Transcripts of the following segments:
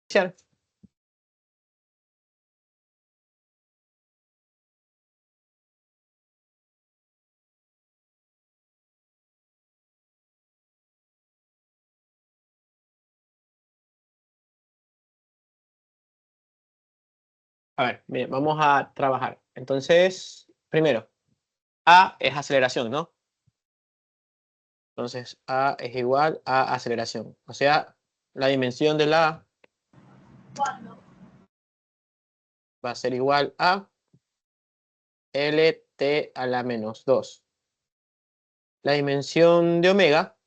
iniciar. A ver, miren, vamos a trabajar. Entonces, primero, A es aceleración, ¿no? Entonces, A es igual a aceleración. O sea, la dimensión de la A va a ser igual a LT a la menos 2. La dimensión de omega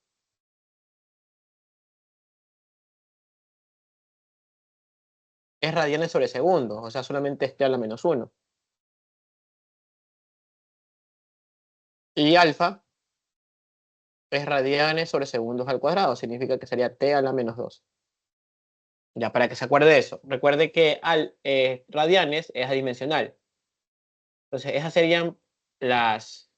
es radianes sobre segundos, o sea, solamente es T a la menos 1. Y alfa es radianes sobre segundos al cuadrado, significa que sería T a la menos 2. Ya, para que se acuerde de eso. Recuerde que radianes es adimensional. Entonces, esas serían las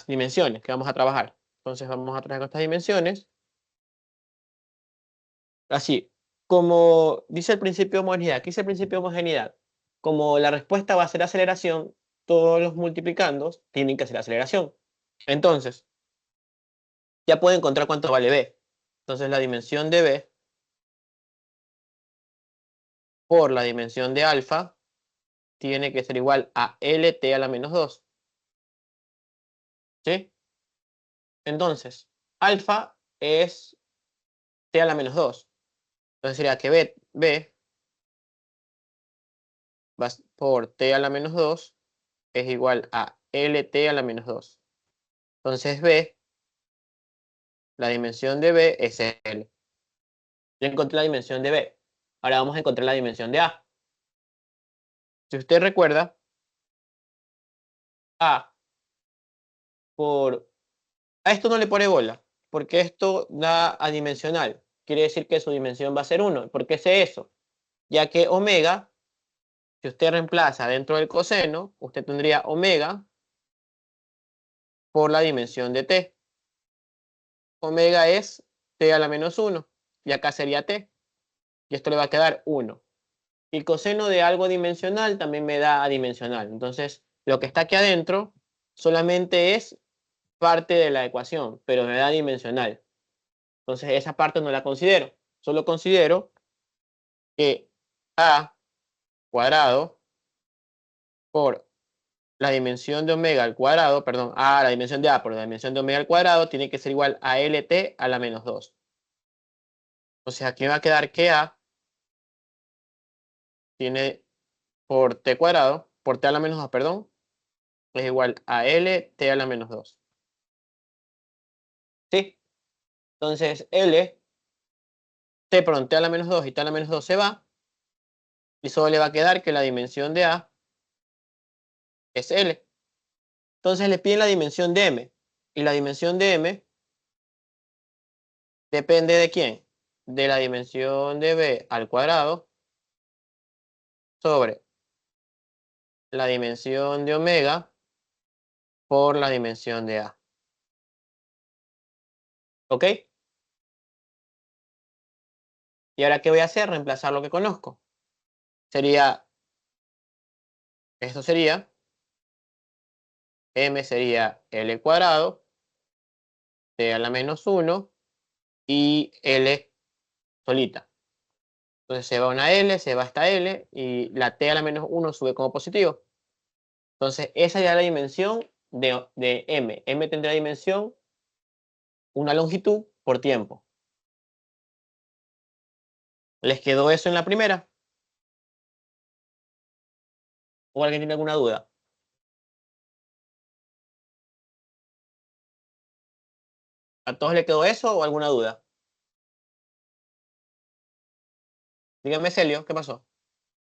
dimensiones que vamos a trabajar. Entonces, vamos a trabajar con estas dimensiones. Así, como dice el principio de homogeneidad, ¿qué dice el principio de homogeneidad? Como la respuesta va a ser aceleración, todos los multiplicandos tienen que hacer aceleración. Entonces, ya puedo encontrar cuánto vale B. Entonces, la dimensión de B por la dimensión de alfa tiene que ser igual a LT a la menos 2. ¿Sí? Entonces, alfa es T a la menos 2. Entonces sería que B por T a la menos 2 es igual a LT a la menos 2. Entonces B, la dimensión de B es L. Ya encontré la dimensión de B. Ahora vamos a encontrar la dimensión de A. Si usted recuerda, A por... A esto no le pone bola, porque esto da adimensional. Quiere decir que su dimensión va a ser 1. ¿Por qué sé eso? Ya que omega, si usted reemplaza dentro del coseno, usted tendría omega por la dimensión de t. Omega es t a la menos 1. Y acá sería t. Y esto le va a quedar 1. Y coseno de algo dimensional también me da adimensional. Entonces, lo que está aquí adentro solamente es parte de la ecuación, pero me da dimensional. Entonces, esa parte no la considero. Solo considero que a cuadrado por la dimensión de omega al cuadrado, perdón, la dimensión de a por la dimensión de omega al cuadrado tiene que ser igual a LT a la menos 2. Entonces, aquí me va a quedar que a tiene por t cuadrado, por t a la menos 2, perdón, es igual a L t a la menos 2. ¿Sí? Entonces, perdón, t a la menos 2 y t a la menos 2 se va. Y solo le va a quedar que la dimensión de A es L. Entonces le piden la dimensión de M. Y la dimensión de M depende de quién? De la dimensión de B al cuadrado sobre la dimensión de omega por la dimensión de A. ¿Ok? ¿Y ahora qué voy a hacer? Reemplazar lo que conozco. Esto sería, M sería L cuadrado, T a la menos 1 y L solita. Entonces se va una L, se va esta L y la T a la menos 1 sube como positivo. Entonces esa ya es la dimensión de M. M tendrá dimensión una longitud por tiempo. ¿Les quedó eso en la primera? ¿O alguien tiene alguna duda? ¿A todos les quedó eso o alguna duda? Dígame, Celio, ¿qué pasó?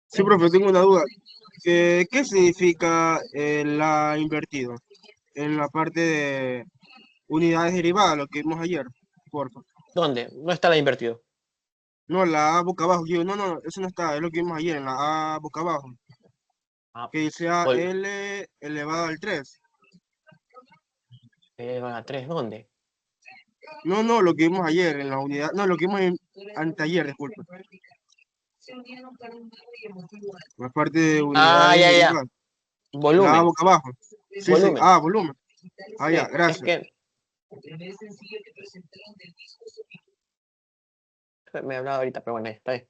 Sí, profe, tengo una duda. ¿Qué significa la invertido en la parte de unidades derivadas, lo que vimos ayer? Porfa. ¿Dónde? No está la invertido. No, la A boca abajo. No, eso no está, es lo que vimos ayer en la A boca abajo. Ah, Que dice a vol- L elevado al 3. a 3, ¿dónde? No, lo que vimos ayer en la unidad, no, lo que vimos anteayer, disculpe. La parte de Ah, unidades ya, ya. derivadas. La Volumen, boca abajo. Sí, sí, volumen. volumen. Ya, Sí, es gracias. que me he hablado ahorita, pero bueno, está bien.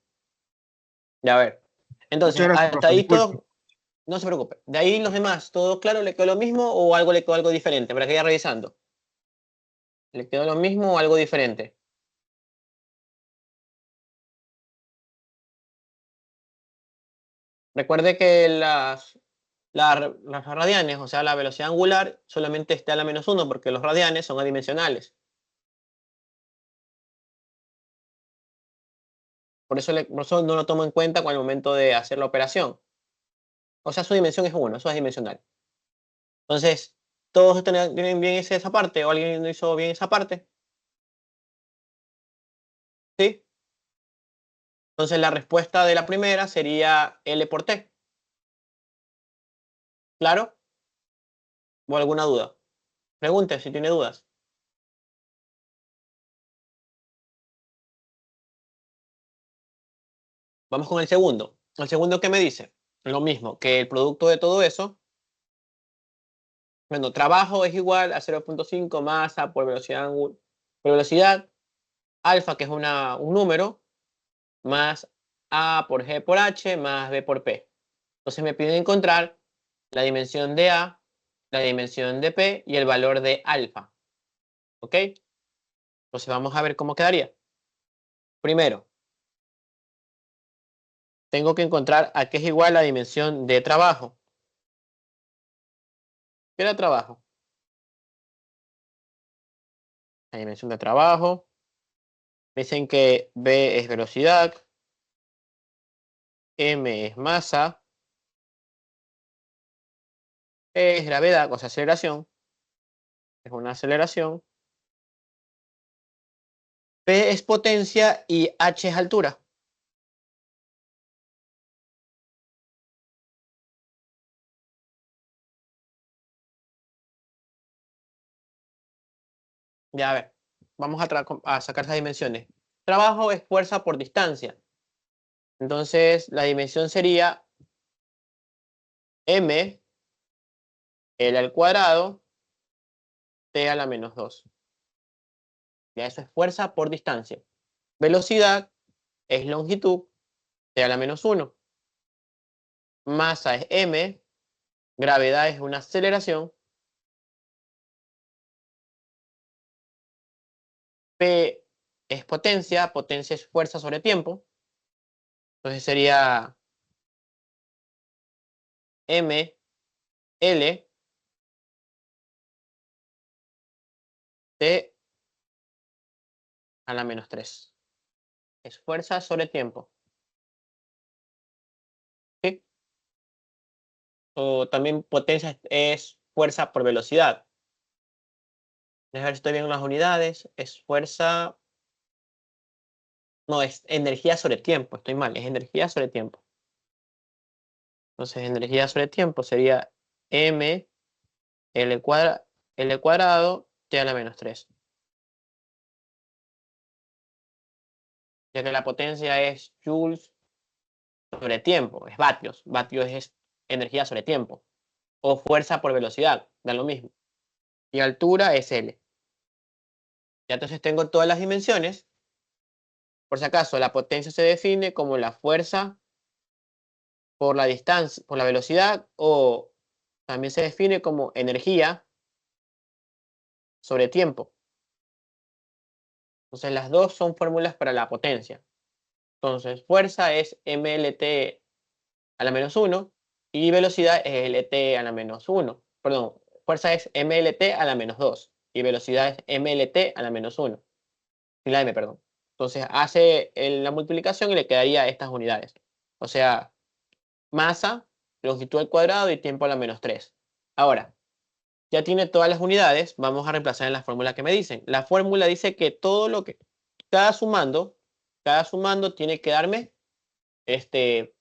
Ya, a ver. Muchas Entonces, gracias, hasta profe, ahí disculpe. todo, no se preocupe. De ahí los demás, ¿todo claro? ¿Le quedó lo mismo o algo le quedó algo diferente? Para que vaya revisando. ¿Le quedó lo mismo o algo diferente? Recuerde que las radianes, o sea, la velocidad angular, solamente está a la -1 porque los radianes son adimensionales. Por eso no lo tomo en cuenta con el momento de hacer la operación. O sea, su dimensión es 1, eso es dimensional. Entonces, ¿todos tienen bien esa parte o alguien no hizo bien esa parte? ¿Sí? Entonces, la respuesta de la primera sería L por T. ¿Claro? ¿O alguna duda? Pregunte si tiene dudas. Vamos con el segundo. El segundo, ¿qué me dice? Lo mismo, que el producto de todo eso, bueno, trabajo es igual a 0,5 masa por velocidad, alfa, que es un número, más A por G por H, más B por P. Entonces me piden encontrar la dimensión de A, la dimensión de P y el valor de alfa. ¿Ok? Entonces vamos a ver cómo quedaría. Primero, tengo que encontrar a qué es igual la dimensión de trabajo. ¿Qué era trabajo? La dimensión de trabajo. Dicen que B es velocidad, M es masa, E es gravedad, o sea, aceleración. Es una aceleración. P es potencia y H es altura. Ya, a ver, vamos a sacar esas dimensiones. Trabajo es fuerza por distancia. Entonces, la dimensión sería M, L al cuadrado, T a la -2. Ya eso es fuerza por distancia. Velocidad es longitud, T a la -1. Masa es M, gravedad es una aceleración, P es potencia, potencia es fuerza sobre tiempo. Entonces sería M, L, T a la -3. Es fuerza sobre tiempo. ¿Sí? O también potencia es fuerza por velocidad. Déjame ver si estoy bien en las unidades. Es fuerza. No, es energía sobre tiempo. Estoy mal. Es energía sobre tiempo. Entonces, energía sobre tiempo sería M, L cuadrado, T a la -3. Ya que la potencia es joules sobre tiempo. Es vatios. Vatios es energía sobre tiempo. O fuerza por velocidad. Da lo mismo. Y altura es L. Ya entonces tengo todas las dimensiones. Por si acaso, la potencia se define como la fuerza por la distancia, por la velocidad, o también se define como energía sobre tiempo. Entonces, las dos son fórmulas para la potencia. Entonces, fuerza es mLt a la -1 y velocidad es LT a la -1. Perdón, fuerza es mLt a la -2 y velocidad es mLt a la -1. Sin la m, perdón. Entonces, hace la multiplicación y le quedaría estas unidades. O sea, masa, longitud al cuadrado y tiempo a la -3. Ahora, ya tiene todas las unidades, vamos a reemplazar en la fórmula que me dicen. La fórmula dice que todo lo que, cada sumando tiene que darme este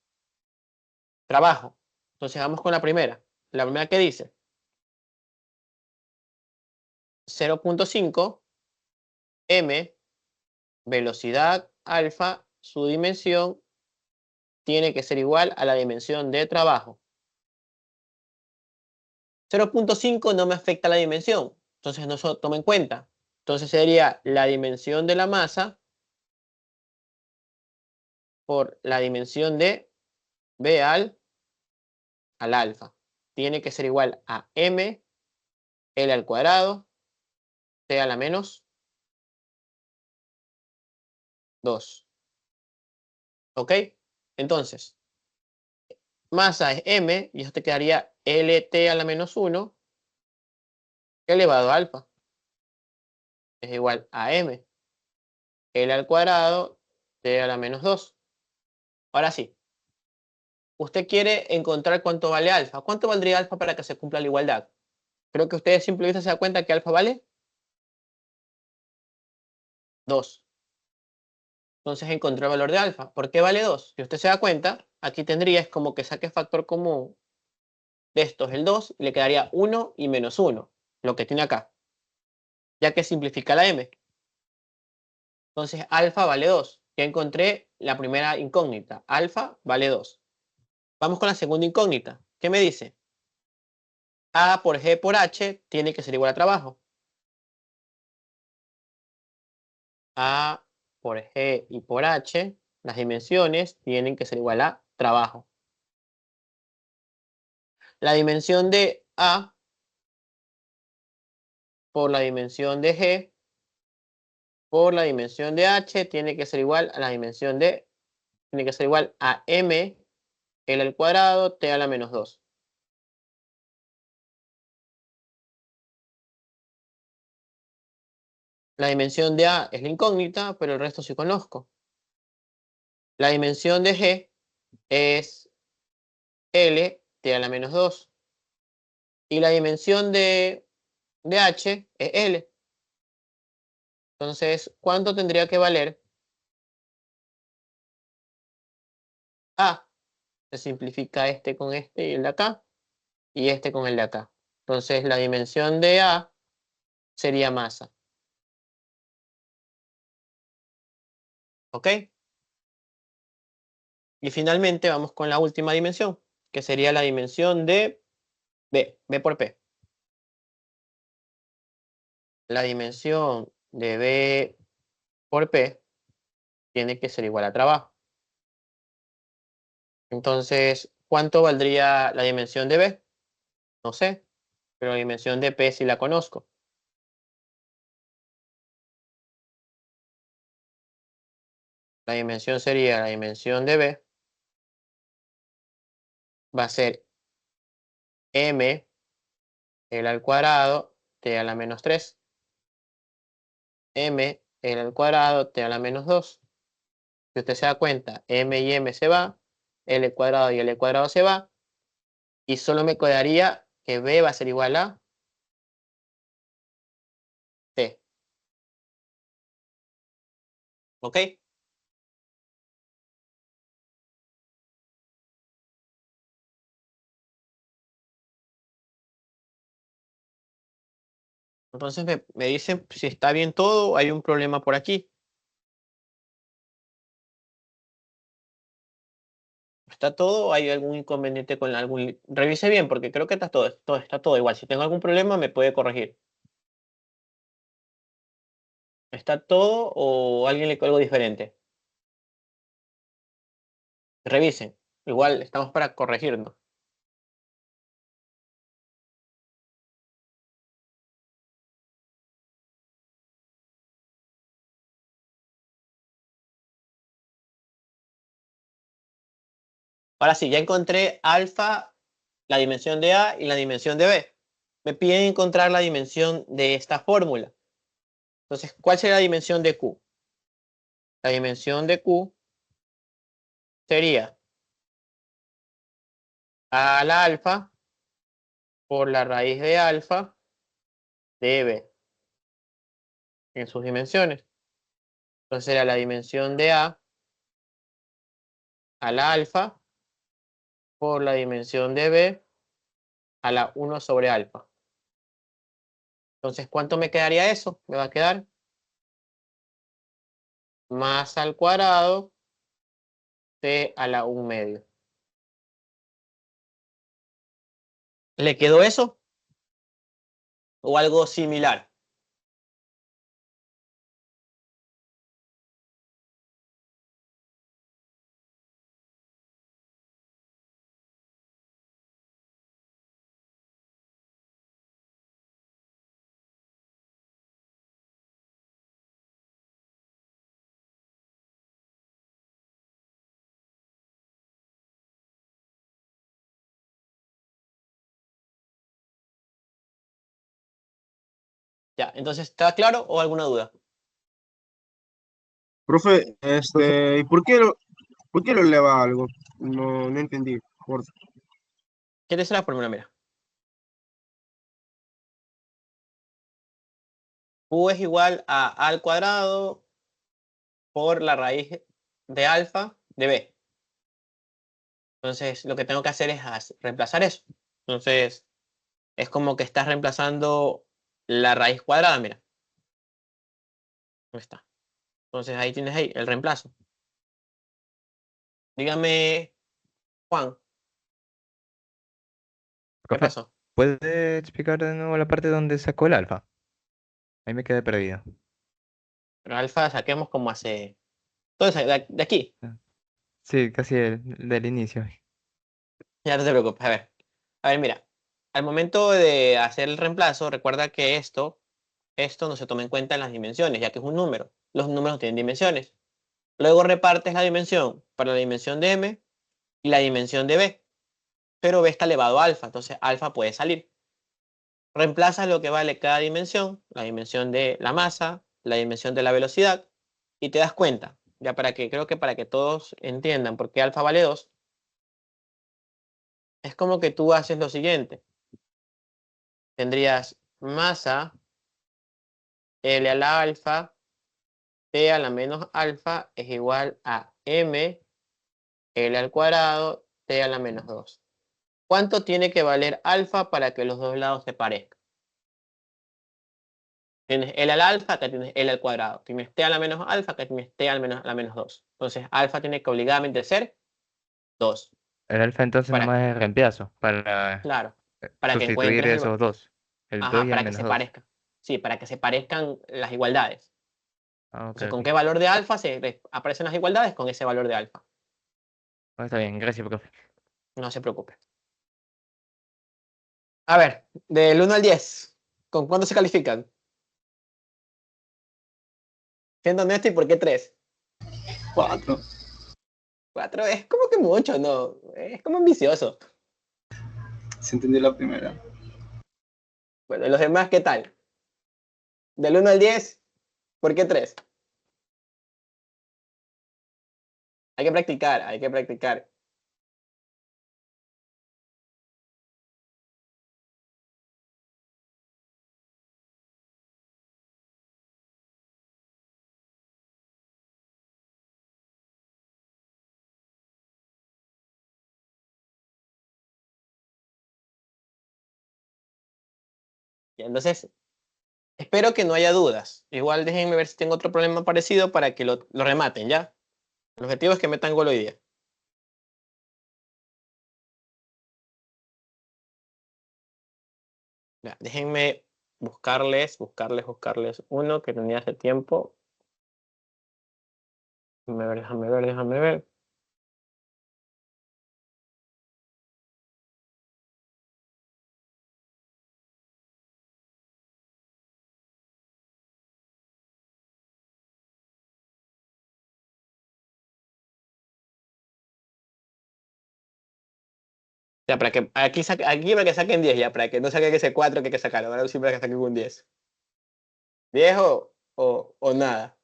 trabajo. Entonces vamos con la primera. La primera que dice 0,5 M, velocidad alfa, su dimensión tiene que ser igual a la dimensión de trabajo. 0.5 no me afecta la dimensión, entonces no se toma en cuenta. Entonces sería la dimensión de la masa por la dimensión de B al alfa. Tiene que ser igual a M, L al cuadrado, T a la menos 2. ¿Ok? Entonces, masa es M y esto te quedaría LT a la menos 1 elevado a alfa. Es igual a M, L al cuadrado, T a la menos 2. Ahora sí, usted quiere encontrar cuánto vale alfa. ¿Cuánto valdría alfa para que se cumpla la igualdad? Creo que usted a simple vista se da cuenta que alfa vale 2. Entonces encontré el valor de alfa. ¿Por qué vale 2? Si usted se da cuenta, aquí tendría, es como que saque factor común de estos, el 2, y le quedaría 1 y menos 1, lo que tiene acá, ya que simplifica la m. Entonces alfa vale 2. Ya encontré la primera incógnita. Alfa vale 2. Vamos con la segunda incógnita. ¿Qué me dice? A por G por H tiene que ser igual a trabajo. A por G y por H, las dimensiones tienen que ser igual a trabajo. La dimensión de A por la dimensión de G por la dimensión de H tiene que ser igual a la dimensión de, tiene que ser igual a M, L al cuadrado, T a la menos 2. La dimensión de A es la incógnita, pero el resto sí conozco. La dimensión de G es L, T a la menos 2. Y la dimensión de H es L. Entonces, ¿cuánto tendría que valer A? Se simplifica este con este y el de acá, y este con el de acá. Entonces, la dimensión de A sería masa. ¿Ok? Y finalmente vamos con la última dimensión, que sería la dimensión de B por P. La dimensión de B por P tiene que ser igual a trabajo. Entonces, ¿cuánto valdría la dimensión de B? No sé, pero la dimensión de P sí la conozco. La dimensión sería la dimensión de B, va a ser M, L al cuadrado, T a la menos 3. M, L al cuadrado, T a la menos 2. Si usted se da cuenta, M y M se va, L cuadrado y L cuadrado se va, y solo me quedaría que B va a ser igual a T. ¿Ok? Entonces me dicen si está bien todo o hay un problema por aquí. ¿Está todo o hay algún inconveniente con algún... Revise bien porque creo que está todo igual. Si tengo algún problema me puede corregir. ¿Está todo o alguien le algo diferente? Revisen. Igual estamos para corregirnos. Ahora sí, ya encontré alfa, la dimensión de A y la dimensión de B. Me piden encontrar la dimensión de esta fórmula. Entonces, ¿cuál sería la dimensión de Q? La dimensión de Q sería A a la alfa por la raíz de alfa de B en sus dimensiones. Entonces sería la dimensión de a la alfa por la dimensión de B a la 1 sobre alfa. Entonces, ¿cuánto me quedaría eso? Me va a quedar más al cuadrado t a la 1 medio. ¿Le quedó eso? ¿O algo similar? Ya, entonces, ¿está claro o alguna duda? Profe, ¿y por qué lo eleva a algo? No, no entendí. ¿Quieres la fórmula? Mira. Q es igual a al cuadrado por la raíz de alfa de b. Entonces, lo que tengo que hacer es reemplazar eso. Entonces, es como que estás reemplazando la raíz cuadrada, mira. ¿Dónde está? Entonces, ahí tienes ahí el reemplazo. Dígame, Juan, ¿qué Profe, pasó? ¿puede explicar de nuevo la parte donde sacó el alfa? Ahí me quedé perdido. Pero alfa saquemos como hace... Entonces, de aquí. Ah, sí, casi del inicio. Ya no te preocupes. A ver, mira. Al momento de hacer el reemplazo, recuerda que esto no se toma en cuenta en las dimensiones, ya que es un número. Los números no tienen dimensiones. Luego repartes la dimensión para la dimensión de m y la dimensión de b. Pero b está elevado a alfa, entonces alfa puede salir. Reemplazas lo que vale cada dimensión, la dimensión de la masa, la dimensión de la velocidad, y te das cuenta, ya creo que para que todos entiendan por qué alfa vale 2, es como que tú haces lo siguiente. Tendrías masa L a la alfa, T a la menos alfa es igual a m L al cuadrado, T a la menos 2. ¿Cuánto tiene que valer alfa para que los dos lados se parezcan? Tienes L al alfa, acá tienes L al cuadrado. Tienes T a la menos alfa, acá tienes T a la menos 2. Entonces, alfa tiene que obligadamente ser 2. El alfa entonces Para, nomás es reemplazo para claro, para que sustituir encuentres esos dos, el 2 ajá, y el para que menos se 2. parezcan. Sí, para que se parezcan las igualdades. Ah, ok, Entonces, ¿con ok. qué valor de alfa aparecen las igualdades? Con ese valor de alfa. Ah, está bien, gracias, profe. No se preocupe. A ver, del 1 al 10, ¿con cuánto se califican? Siendo honesto, ¿y por qué 3? 4. 4 es como que mucho, ¿no? Es como ambicioso. Se entendió la primera. Bueno, ¿y los demás qué tal? Del 1 al 10, ¿por qué 3? Hay que practicar, hay que practicar. Y entonces, espero que no haya dudas. Igual déjenme ver si tengo otro problema parecido para que lo rematen, ¿ya? El objetivo es que metan gol hoy día. Ya, déjenme buscarles uno que tenía hace tiempo. Déjame ver. Ya, aquí para que saquen 10 ya, para que no saquen ese 4 que hay que sacar. Ahora sí para que saquen un 10. 10 o nada.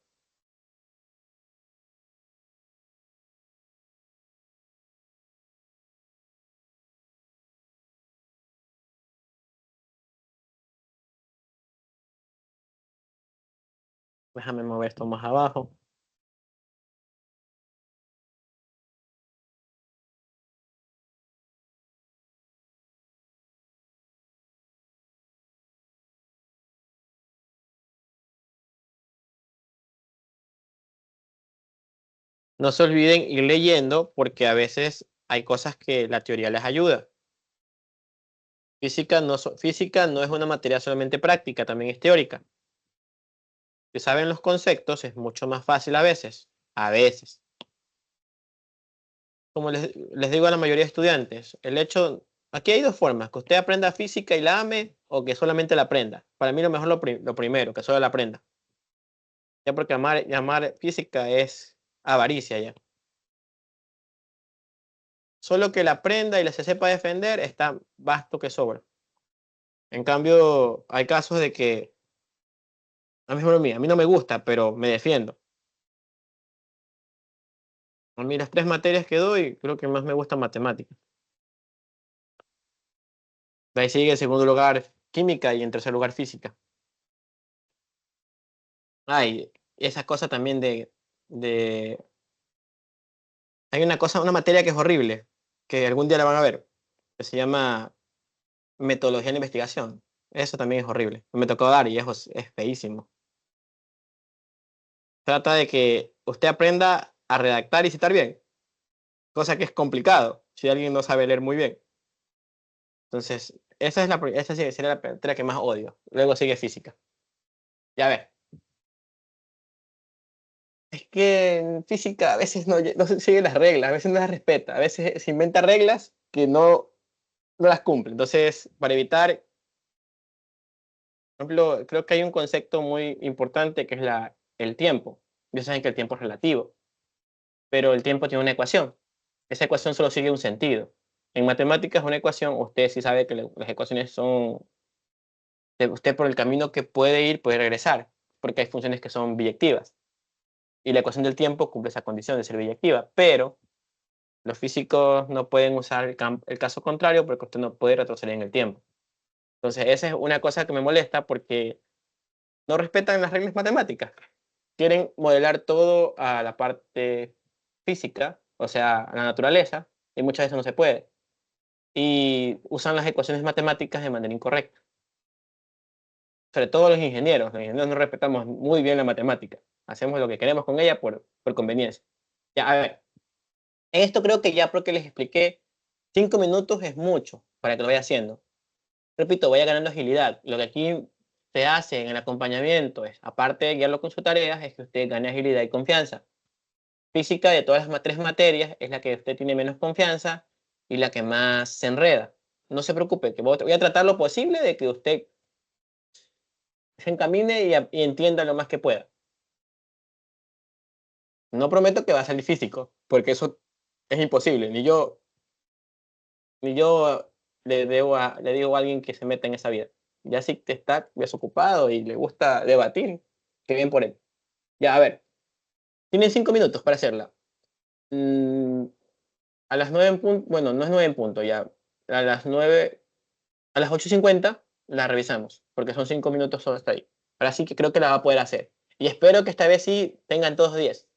Déjame mover esto más abajo. No se olviden ir leyendo porque a veces hay cosas que la teoría les ayuda. Física no es una materia solamente práctica, también es teórica. Si saben los conceptos es mucho más fácil a veces. A veces. Como les digo a la mayoría de estudiantes, aquí hay dos formas, que usted aprenda física y la ame o que solamente la aprenda. Para mí lo mejor lo primero, que solo la aprenda. Ya porque amar física es avaricia ya. Solo que la aprenda y la se sepa defender está basto que sobra. En cambio, hay casos de que a mí no me gusta, pero me defiendo. A mí las tres materias que doy, creo que más me gusta matemáticas. De ahí sigue en segundo lugar química y en tercer lugar física. Ay, esa cosa también de... Hay una materia que es horrible, que algún día la van a ver, que se llama metodología de investigación. Eso también es horrible. Me tocó dar y es feísimo. Trata de que usted aprenda a redactar y citar bien, cosa que es complicado si alguien no sabe leer muy bien. Entonces, esa sí sería la materia que más odio. Luego sigue física. Ya ver. Es que en física a veces no se sigue las reglas, a veces no las respeta, a veces se inventa reglas que no las cumple. Entonces, para evitar, por ejemplo, creo que hay un concepto muy importante que es el tiempo. Ya saben que el tiempo es relativo, pero el tiempo tiene una ecuación. Esa ecuación solo sigue un sentido. En matemáticas, una ecuación, usted sí sabe que las ecuaciones son, usted por el camino que puede ir, puede regresar, porque hay funciones que son biyectivas. Y la ecuación del tiempo cumple esa condición de ser biyectiva, pero los físicos no pueden usar el caso contrario porque usted no puede retroceder en el tiempo. Entonces, esa es una cosa que me molesta porque no respetan las reglas matemáticas. Quieren modelar todo a la parte física, o sea, a la naturaleza, y muchas veces no se puede. Y usan las ecuaciones matemáticas de manera incorrecta. Sobre todo los ingenieros no respetamos muy bien la matemática. Hacemos lo que queremos con ella por conveniencia. Ya, a ver, esto creo que ya porque les expliqué, 5 minutos es mucho para que lo vaya haciendo. Repito, vaya ganando agilidad. Lo que aquí se hace en el acompañamiento es, aparte de guiarlo con sus tareas, es que usted gane agilidad y confianza. Física de todas las tres materias es la que usted tiene menos confianza y la que más se enreda. No se preocupe, que voy a tratar lo posible de que usted se encamine y entienda lo más que pueda. No prometo que va a salir físico, porque eso es imposible. Ni yo le digo a alguien que se meta en esa vida. Ya si te está desocupado y le gusta debatir, qué bien por él. Ya, a ver, tienen 5 minutos para hacerla. Mm, a las 9 en punto, bueno, no es 9 en punto, ya. A las 9, a las 8:50 la revisamos, porque son 5 minutos solo hasta ahí. Ahora sí que creo que la va a poder hacer. Y espero que esta vez sí tengan todos 10.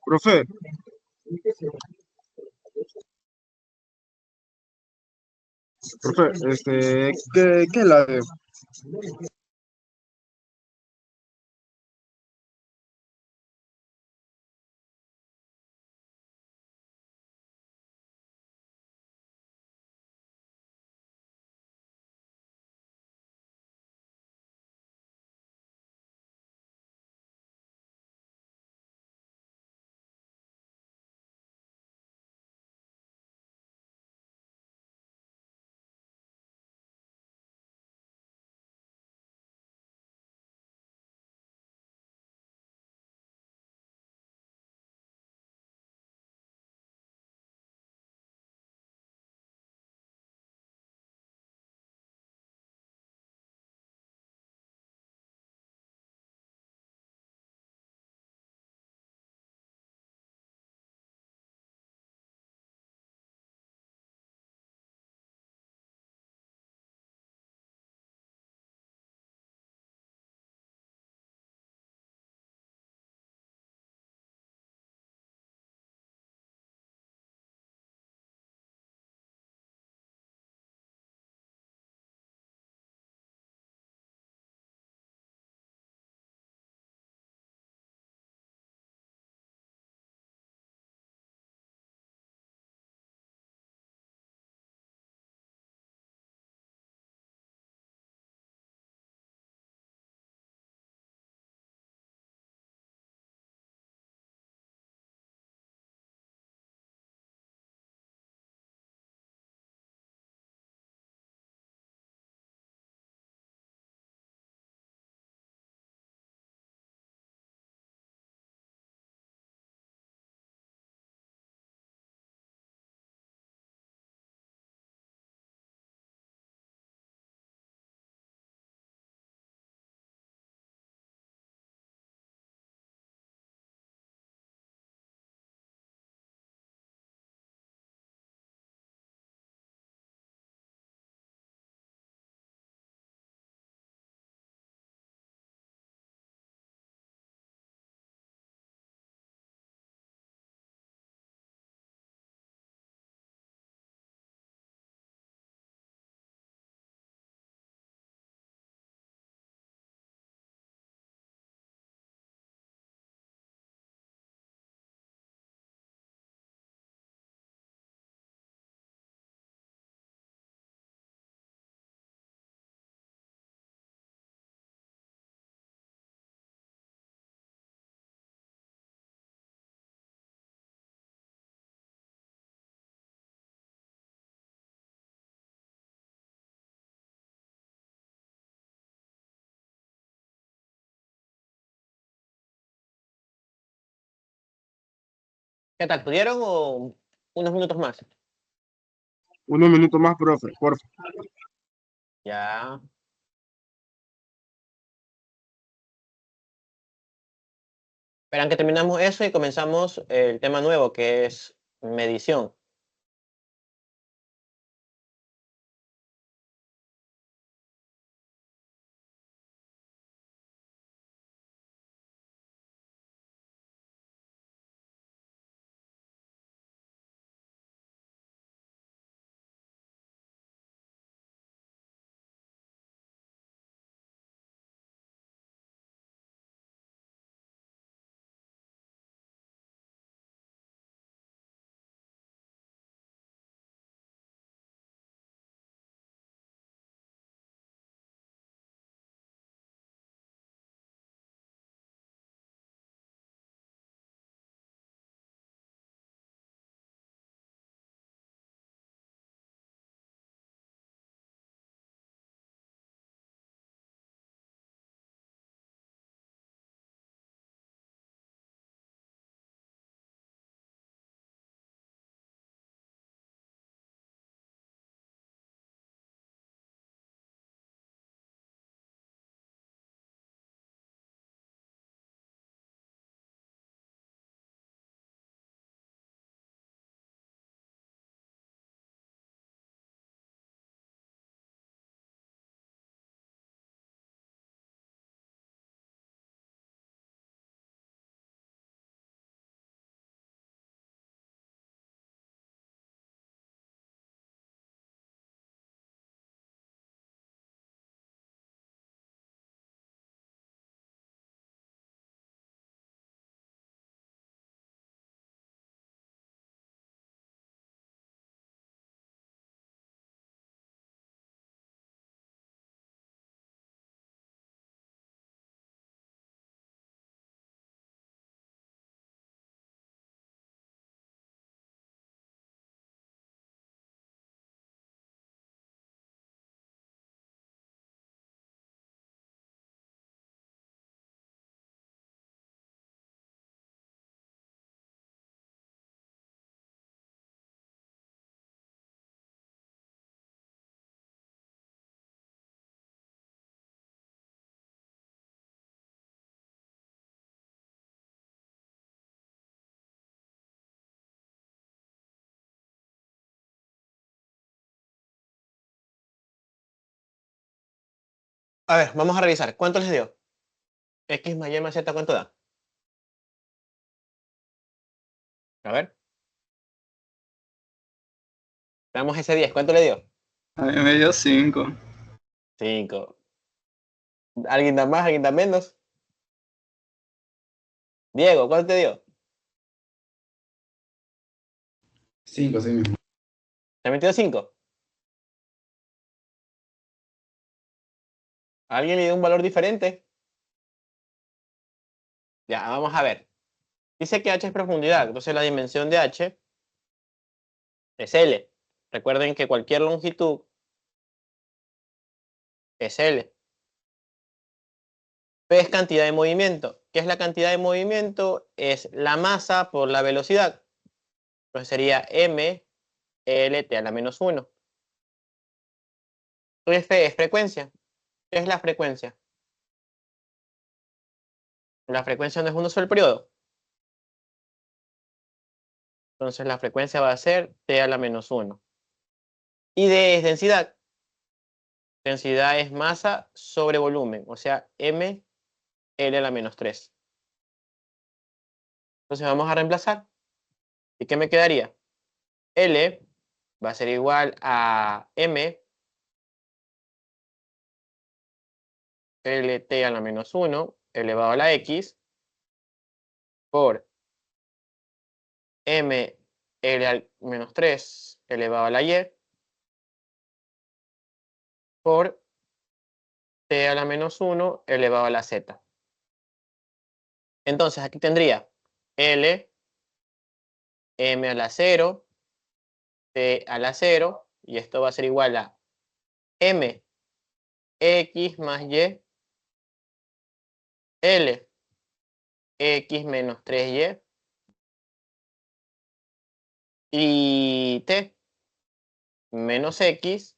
Profe, ¿qué es la D? ¿Qué tal? ¿Pudieron o unos minutos más? Unos minutos más, profe, por favor. Ya. Esperan que terminamos eso y comenzamos el tema nuevo, que es medición. A ver, vamos a revisar. ¿Cuánto les dio? X más Y más Z, ¿cuánto da? A ver. Damos ese 10. ¿Cuánto le dio? A mí me dio 5. 5. ¿Alguien da más? ¿Alguien da menos? Diego, ¿cuánto te dio? 5, sí mismo. ¿Te metió 5? ¿Alguien le dio un valor diferente? Ya, vamos a ver. Dice que H es profundidad, entonces la dimensión de H es L. Recuerden que cualquier longitud es L. P es cantidad de movimiento. ¿Qué es la cantidad de movimiento? Es la masa por la velocidad. Entonces sería m LT a la menos 1. F es frecuencia. ¿Qué es la frecuencia? La frecuencia no es uno solo el periodo. Entonces la frecuencia va a ser T a la menos 1. Y D es densidad. Densidad es masa sobre volumen. O sea, m L a la menos 3. Entonces vamos a reemplazar. ¿Y qué me quedaría? L va a ser igual a m LT a la menos 1 elevado a la x por m L al menos 3 elevado a la y por t a la menos 1 elevado a la z. Entonces aquí tendría L, m a la 0, t a la 0, y esto va a ser igual a m x más y L x menos 3y y t menos x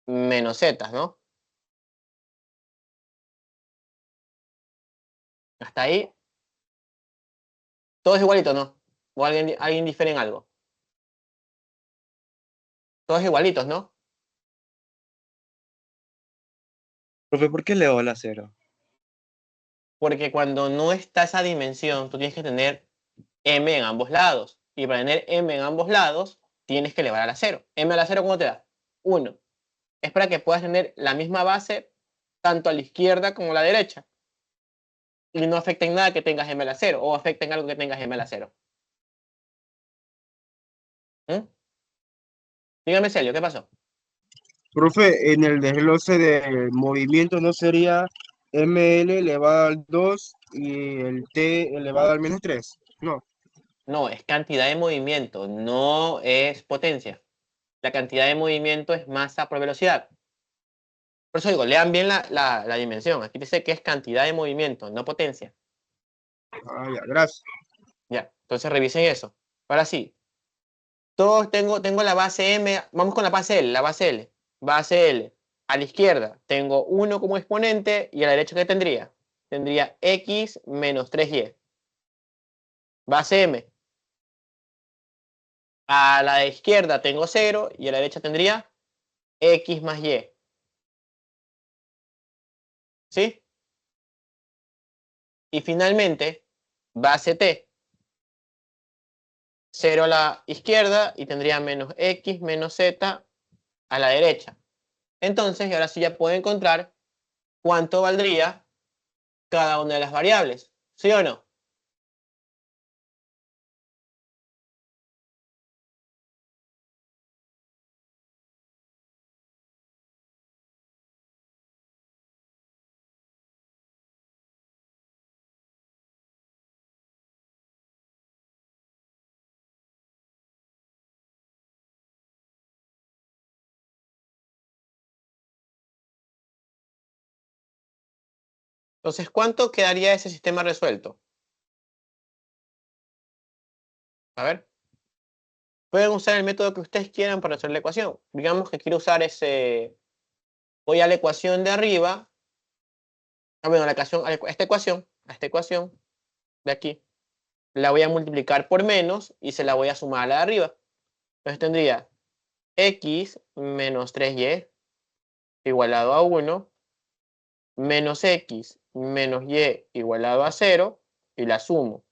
menos z, ¿no? Hasta ahí. Todo es igualito, ¿no? ¿O alguien difiere en algo? Todos igualitos, ¿no? Profe, ¿por qué elevado a la 0? Porque cuando no está esa dimensión, tú tienes que tener m en ambos lados. Y para tener m en ambos lados, tienes que elevar a la 0. M a la 0, ¿cómo te da? 1. Es para que puedas tener la misma base tanto a la izquierda como a la derecha. Y no afecta en nada que tengas m a la 0. O afecta en algo que tengas m a la 0. ¿Mm? Dígame, Celio, ¿qué pasó? Profe, en el desglose del movimiento no sería ml elevado al 2 y el t elevado al menos 3. No. No, es cantidad de movimiento, no es potencia. La cantidad de movimiento es masa por velocidad. Por eso digo, lean bien la dimensión. Aquí dice que es cantidad de movimiento, no potencia. Ah, ya, gracias. Ya, entonces revisen eso. Ahora sí, tengo la base M, vamos con la base L, Base L. A la izquierda tengo 1 como exponente y a la derecha, ¿qué tendría? Tendría x menos 3y. Base M. A la izquierda tengo 0 y a la derecha tendría x más y. ¿Sí? Y finalmente, base T. 0 a la izquierda y tendría menos x menos z a la derecha. Entonces, y ahora sí ya puedo encontrar cuánto valdría cada una de las variables. ¿Sí o no? Entonces, ¿cuánto quedaría ese sistema resuelto? A ver. Pueden usar el método que ustedes quieran para resolver la ecuación. Digamos que quiero usar ese... Voy a la ecuación de arriba. Bueno, a esta ecuación de aquí. La voy a multiplicar por menos y se la voy a sumar a la de arriba. Entonces tendría x menos 3y igualado a 1 menos x menos y igualado a 0 y la sumo.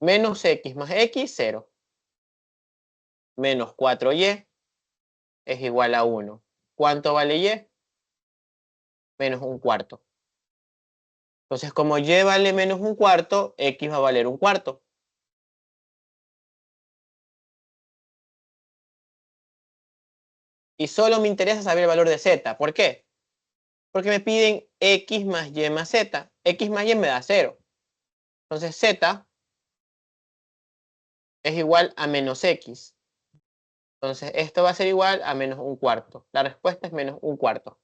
Menos x más x, 0. Menos 4y es igual a 1. ¿Cuánto vale y? Menos un cuarto. Entonces, como y vale menos un cuarto, x va a valer un cuarto. Y solo me interesa saber el valor de z. ¿Por qué? Porque me piden x más y más z. X más y me da 0. Entonces, z es igual a menos x. Entonces, esto va a ser igual a menos un cuarto. La respuesta es menos un cuarto.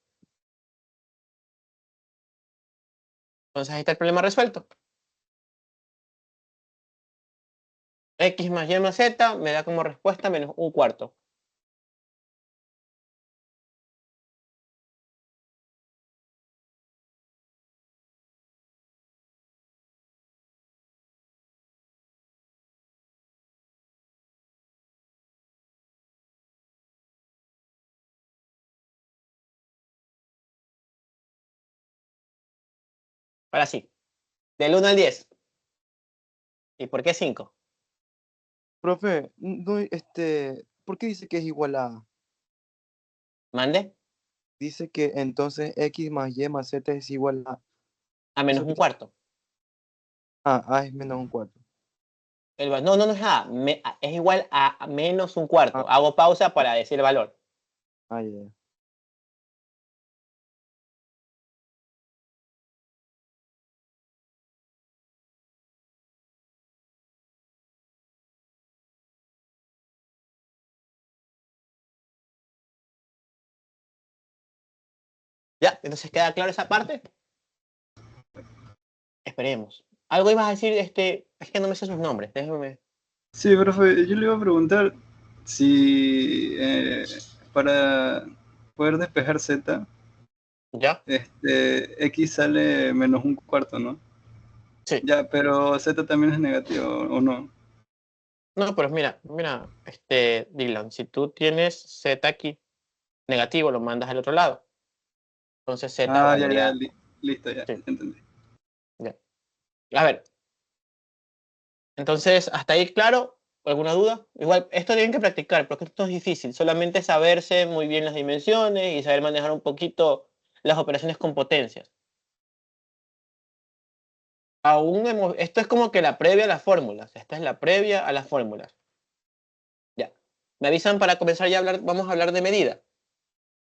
Entonces, ahí está el problema resuelto. X más y más z me da como respuesta menos un cuarto. Ahora sí, del 1 al 10. ¿Y por qué 5? Profe, no, ¿por qué dice que es igual a? ¿Mande? Dice que entonces x más y más z es igual a. A menos ¿Eso un qué? cuarto. A es menos un cuarto. No, no, no es A. Es igual a menos un cuarto. Ah, Hago pausa para decir el valor. ah, ya. ¿Ya? Entonces, ¿queda claro esa parte? Esperemos. Algo ibas a decir, es que no me sé sus nombres. Déjame. Sí, profe, yo le iba a preguntar si para poder despejar z, ¿Ya? x sale menos un cuarto, ¿no? Sí. Ya, pero z también es negativo, ¿o no? No, pero mira, Dylan, si tú tienes z aquí negativo, lo mandas al otro lado. Entonces z Ah, ya, ya, valdría. listo, ya, Sí, entendí. ya. A ver, entonces, ¿hasta ahí claro? ¿Alguna duda? Igual, esto tienen que practicar, porque esto es difícil. Solamente saberse muy bien las dimensiones y saber manejar un poquito las operaciones con potencias. Esto es como que la previa a las fórmulas. Esta es la previa a las fórmulas. Ya. Me avisan para comenzar ya a hablar. Vamos a hablar de medida.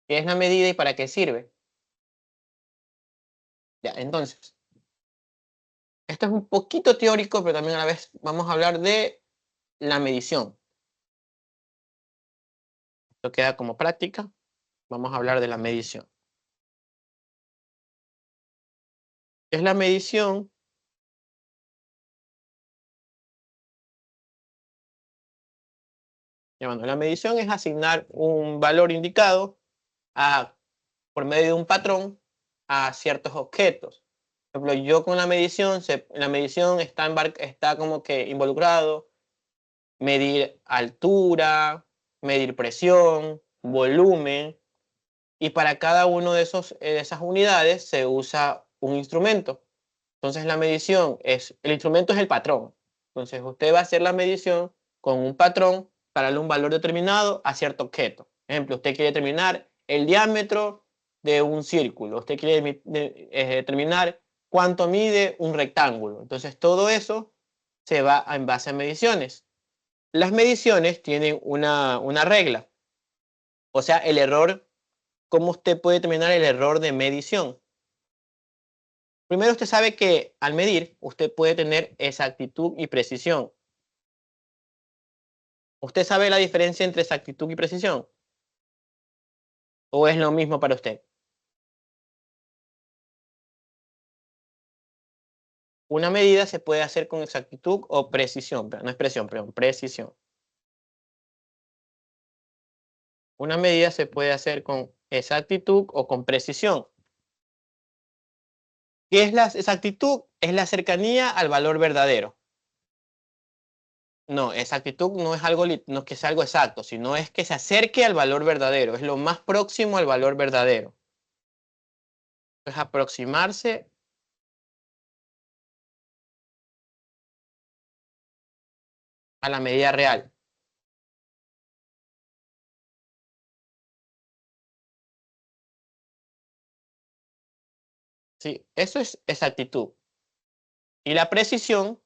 ¿Qué es la medida y para qué sirve? Ya, entonces. Esto es un poquito teórico, pero también a la vez vamos a hablar de la medición. Esto queda como práctica. Vamos a hablar de la medición. ¿Qué es la medición? Bueno, la medición es asignar un valor indicado por medio de un patrón a ciertos objetos. Por ejemplo, yo con la medición está como que involucrado medir altura, medir presión, volumen, y para cada uno de esas unidades se usa un instrumento. Entonces el instrumento es el patrón. Entonces usted va a hacer la medición con un patrón para darle un valor determinado a cierto objeto. Por ejemplo, usted quiere determinar el diámetro de un círculo. Usted quiere determinar cuánto mide un rectángulo. Entonces todo eso se va en base a mediciones. Las mediciones tienen una regla. O sea, el error, ¿cómo usted puede determinar el error de medición? Primero, usted sabe que al medir, usted puede tener exactitud y precisión. ¿Usted sabe la diferencia entre exactitud y precisión? ¿O es lo mismo para usted? Una medida se puede hacer con exactitud o precisión, pero no es presión, perdón, precisión. Una medida se puede hacer con exactitud o con precisión. ¿Qué es la exactitud? Es la cercanía al valor verdadero. No, exactitud no es no es que sea algo exacto, sino es que se acerque al valor verdadero, es lo más próximo al valor verdadero. es aproximarse a la medida real. ¿Sí? Eso es exactitud. Y la precisión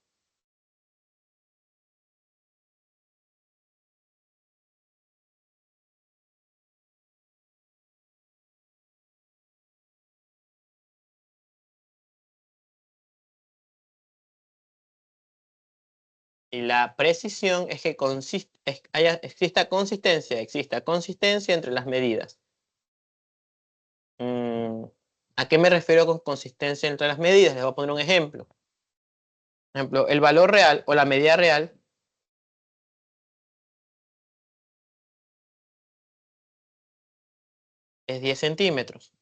es que exista consistencia entre las medidas. ¿A qué me refiero con consistencia entre las medidas? Les voy a poner un ejemplo. Por ejemplo, el valor real o la medida real es 10 centímetros.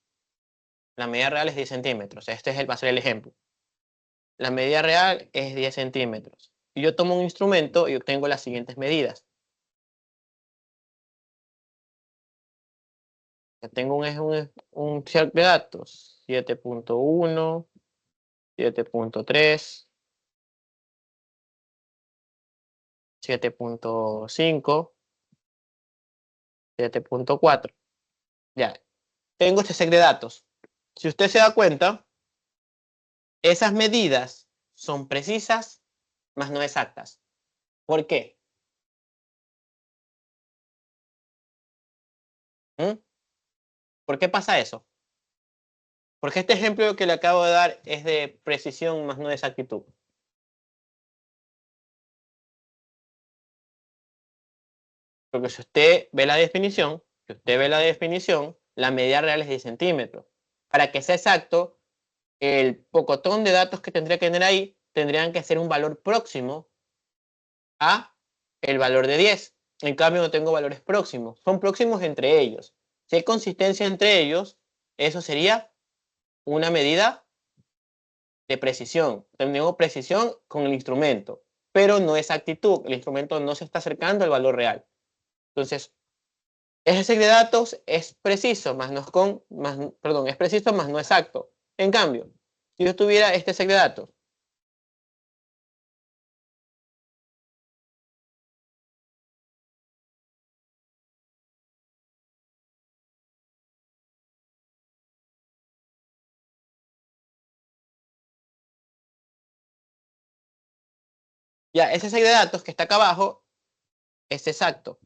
La medida real es 10 centímetros. Va a ser el ejemplo. La medida real es 10 centímetros. Y yo tomo un instrumento y obtengo las siguientes medidas. Ya tengo un set de datos. 7.1, 7.3, 7.5, 7.4. Ya, tengo este set de datos. Si usted se da cuenta, esas medidas son precisas, mas no exactas. ¿Por qué? ¿Mm? ¿Por qué pasa eso? Porque este ejemplo que le acabo de dar es de precisión, más no de exactitud. Porque si usted ve la definición, la medida real es 10 centímetros. Para que sea exacto, el pocotón de datos que tendría que tener ahí tendrían que ser un valor próximo a el valor de 10. En cambio, no tengo valores próximos. Son próximos entre ellos. Si hay consistencia entre ellos, eso sería una medida de precisión. Tengo precisión con el instrumento, pero no exactitud. El instrumento no se está acercando al valor real. Entonces, ese set de datos es preciso, es preciso, más no exacto. En cambio, si yo tuviera este set de datos, ya ese set de datos que está acá abajo es exacto.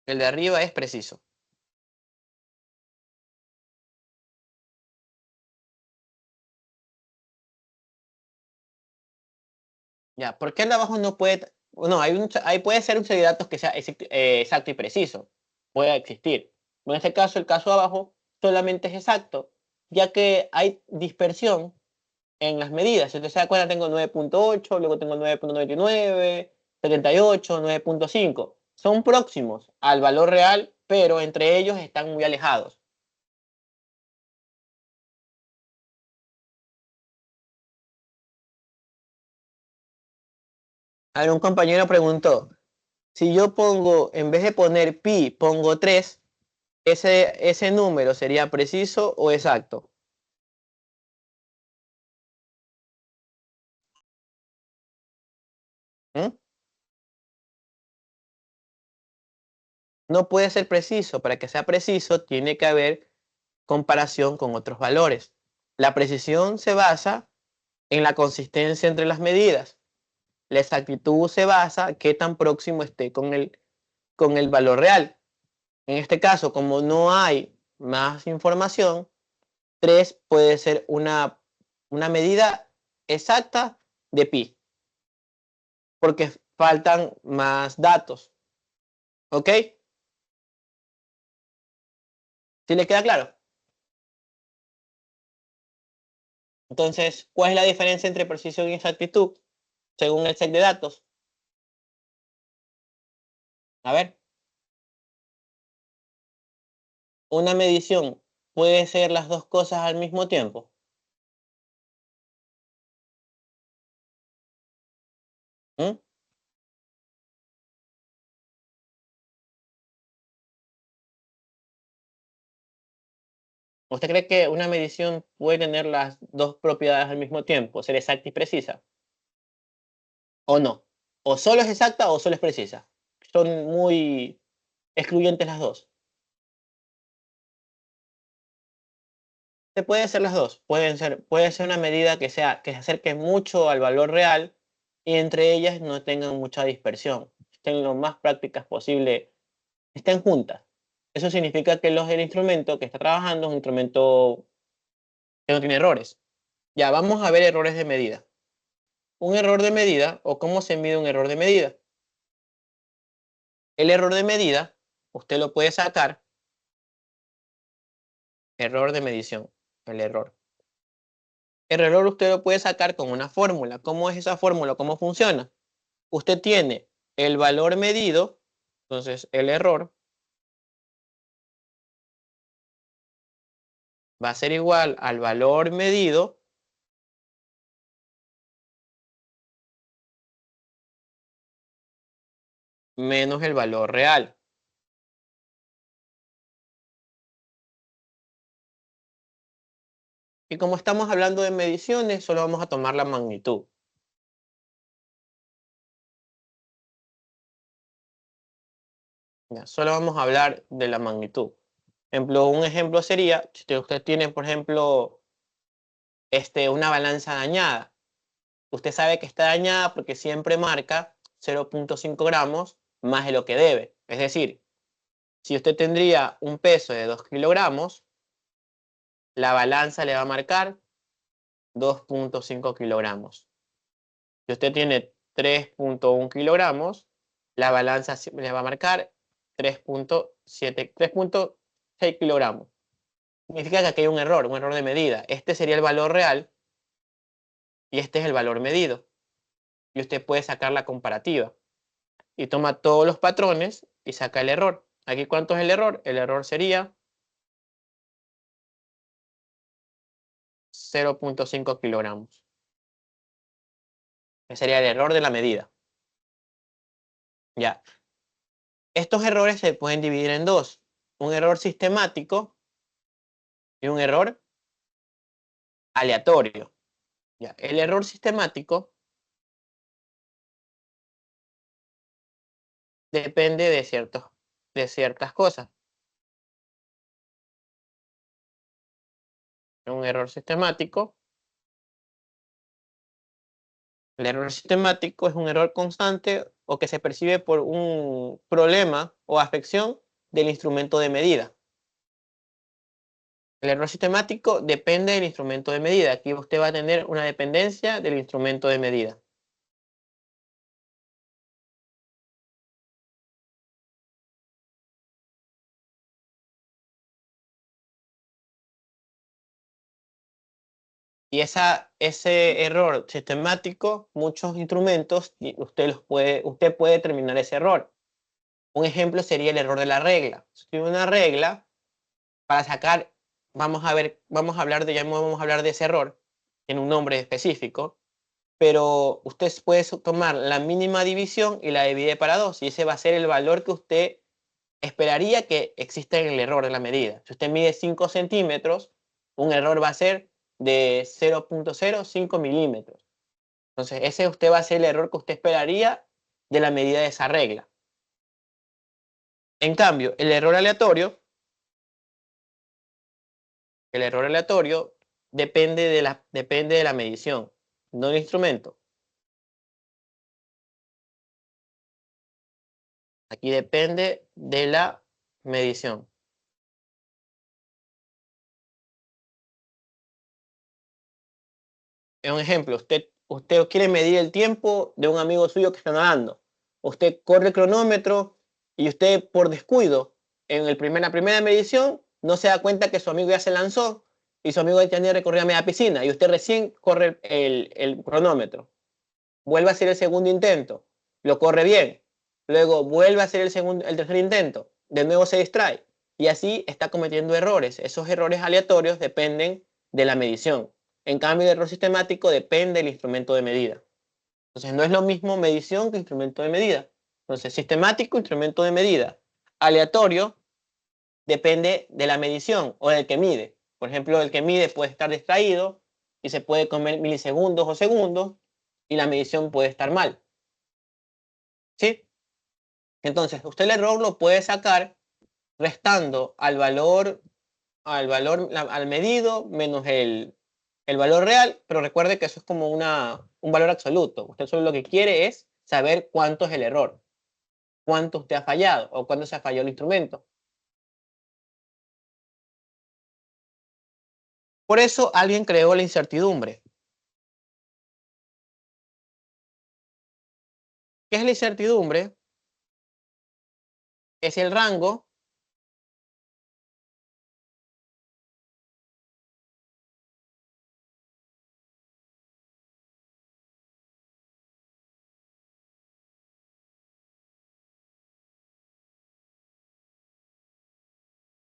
El de arriba es preciso. Ya, ¿por qué el de abajo no puede? No, ahí puede ser un set de datos que sea exacto y preciso. Puede existir. En este caso, el caso de abajo solamente es exacto, ya que hay dispersión en las medidas. Si usted se da cuenta, tengo 9.8, luego tengo 9.99, 78, 9.5. Son próximos al valor real, pero entre ellos están muy alejados. A ver, un compañero preguntó, si yo pongo, en vez de poner pi, pongo 3, ¿ese número sería preciso o exacto? ¿Mm? No puede ser preciso. Para que sea preciso, tiene que haber comparación con otros valores. La precisión se basa en la consistencia entre las medidas. La exactitud se basa en qué tan próximo esté con el valor real. En este caso, como no hay más información, 3 puede ser una medida exacta de pi, porque faltan más datos. ¿Ok? ¿Sí le queda claro? Entonces, ¿cuál es la diferencia entre precisión y exactitud según el set de datos? A ver, una medición puede ser las dos cosas al mismo tiempo. ¿Mm? ¿Usted cree que una medición puede tener las dos propiedades al mismo tiempo, ser exacta y precisa? ¿O no? O solo es exacta o solo es precisa. Son muy excluyentes las dos. Se puede hacer las dos. Puede ser una medida que se acerque mucho al valor real y entre ellas no tengan mucha dispersión. Estén lo más prácticas posible, estén juntas. Eso significa que el instrumento que está trabajando es un instrumento que no tiene errores. Ya, vamos a ver errores de medida. Un error de medida, o cómo se mide un error de medida. El error de medida, usted lo puede sacar. Error de medición, el error. El error usted lo puede sacar con una fórmula. ¿Cómo es esa fórmula? ¿Cómo funciona? Usted tiene el valor medido, entonces el error va a ser igual al valor medido menos el valor real. Y como estamos hablando de mediciones, solo vamos a tomar la magnitud. Ya, solo vamos a hablar de la magnitud. Un ejemplo sería, si usted tiene, por ejemplo, una balanza dañada. Usted sabe que está dañada porque siempre marca 0.5 gramos más de lo que debe. Es decir, si usted tendría un peso de 2 kilogramos, la balanza le va a marcar 2.5 kilogramos. Si usted tiene 3.1 kilogramos, la balanza le va a marcar 3.6 kilogramos. Significa que aquí hay un error de medida. Este sería el valor real y este es el valor medido. Y usted puede sacar la comparativa. Y toma todos los patrones y saca el error. Aquí, ¿cuánto es el error? El error sería 0.5 kilogramos. Ese sería el error de la medida. Ya. Estos errores se pueden dividir en dos. Un error sistemático y un error aleatorio. Ya. El error sistemático depende de ciertas cosas. Un error sistemático. El error sistemático es un error constante o que se percibe por un problema o afección del instrumento de medida. El error sistemático depende del instrumento de medida. Aquí usted va a tener una dependencia del instrumento de medida. Y ese error sistemático, muchos instrumentos, usted puede determinar ese error. Un ejemplo sería el error de la regla. Si tiene una regla, para sacar, vamos a hablar de ese error, en un nombre específico, pero usted puede tomar la mínima división y la divide para 2, y ese va a ser el valor que usted esperaría que exista en el error de la medida. Si usted mide 5 centímetros, un error va a ser de 0.05 milímetros. Entonces, ese usted va a ser el error que usted esperaría de la medida de esa regla. En cambio, el error aleatorio depende de la medición, no del instrumento. Aquí depende de la medición. Un ejemplo, usted quiere medir el tiempo de un amigo suyo que está nadando. Usted corre el cronómetro y usted por descuido en la primera medición no se da cuenta que su amigo ya se lanzó y su amigo ya tenía recorrido media piscina y usted recién corre el cronómetro. Vuelve a hacer el segundo intento, lo corre bien. Luego vuelve a hacer el tercer intento, de nuevo se distrae y así está cometiendo errores. Esos errores aleatorios dependen de la medición. En cambio, el error sistemático depende del instrumento de medida. Entonces, no es lo mismo medición que instrumento de medida. Entonces, sistemático, instrumento de medida. Aleatorio, depende de la medición o del que mide. Por ejemplo, el que mide puede estar distraído y se puede comer milisegundos o segundos y la medición puede estar mal. ¿Sí? Entonces, usted el error lo puede sacar restando al medido menos el valor real, pero recuerde que eso es como un valor absoluto. Usted solo lo que quiere es saber cuánto es el error, cuánto usted ha fallado o cuánto se ha fallado el instrumento. Por eso alguien creó la incertidumbre. ¿Qué es la incertidumbre? Es el rango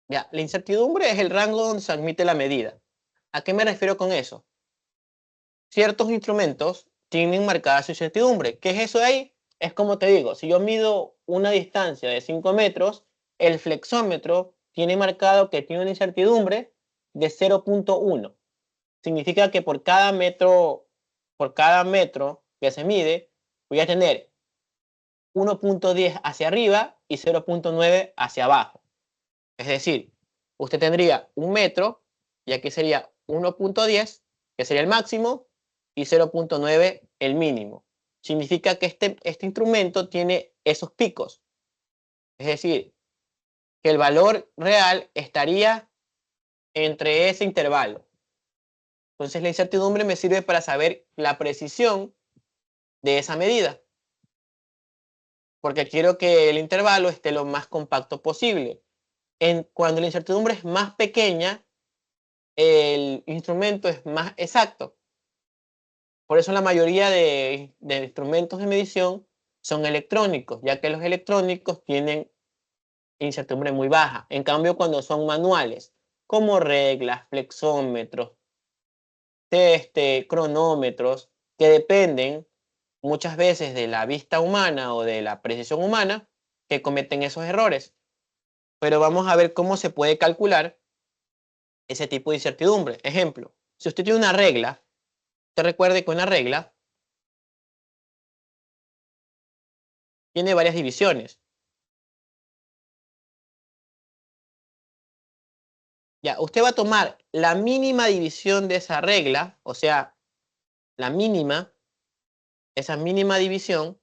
ya, la incertidumbre es el rango donde se admite la medida. ¿A qué me refiero con eso? Ciertos instrumentos tienen marcada su incertidumbre. ¿Qué es eso de ahí? Es como te digo, si yo mido una distancia de 5 metros, el flexómetro tiene marcado que tiene una incertidumbre de 0.1. Significa que por cada metro que se mide, voy a tener 1.10 hacia arriba y 0.9 hacia abajo. Es decir, usted tendría un metro y aquí sería 1.10, que sería el máximo, y 0.9 el mínimo. Significa que este instrumento tiene esos picos. Es decir, que el valor real estaría entre ese intervalo. Entonces la incertidumbre me sirve para saber la precisión de esa medida. Porque quiero que el intervalo esté lo más compacto posible. Cuando la incertidumbre es más pequeña, el instrumento es más exacto. Por eso la mayoría de instrumentos de medición son electrónicos, ya que los electrónicos tienen incertidumbre muy baja. En cambio, cuando son manuales, como reglas, flexómetros, cronómetros, que dependen muchas veces de la vista humana o de la precisión humana, que cometen esos errores. Pero vamos a ver cómo se puede calcular ese tipo de incertidumbre. Ejemplo, si usted tiene una regla, usted recuerde que una regla tiene varias divisiones. Ya, usted va a tomar la mínima división de esa regla, o sea, la mínima, esa mínima división,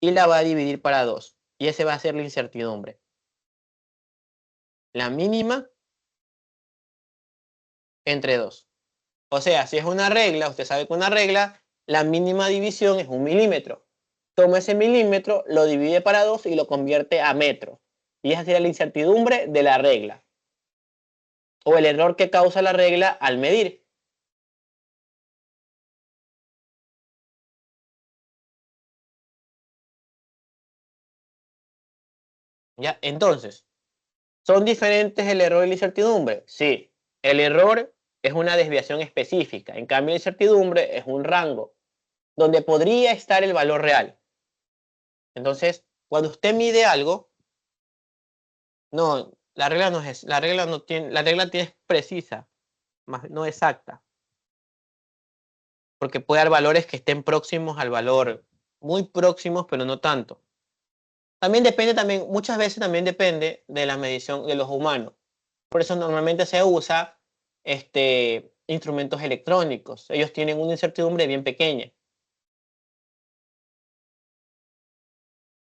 y la va a dividir para 2. Y ese va a ser la incertidumbre. La mínima entre 2. O sea, si es una regla, usted sabe que una regla, la mínima división es 1 milímetro. Toma ese milímetro, lo divide para 2 y lo convierte a metro. Y esa sería la incertidumbre de la regla. O el error que causa la regla al medir. ¿Ya? Entonces, ¿son diferentes el error y la incertidumbre? Sí. El error es una desviación específica. En cambio, la incertidumbre es un rango donde podría estar el valor real. Entonces, cuando usted mide algo, no, la regla no es, la regla es precisa, más no exacta, porque puede haber valores que estén próximos al valor, muy próximos, pero no tanto. Muchas veces también depende de la medición de los humanos. Por eso normalmente se usa instrumentos electrónicos. Ellos tienen una incertidumbre bien pequeña.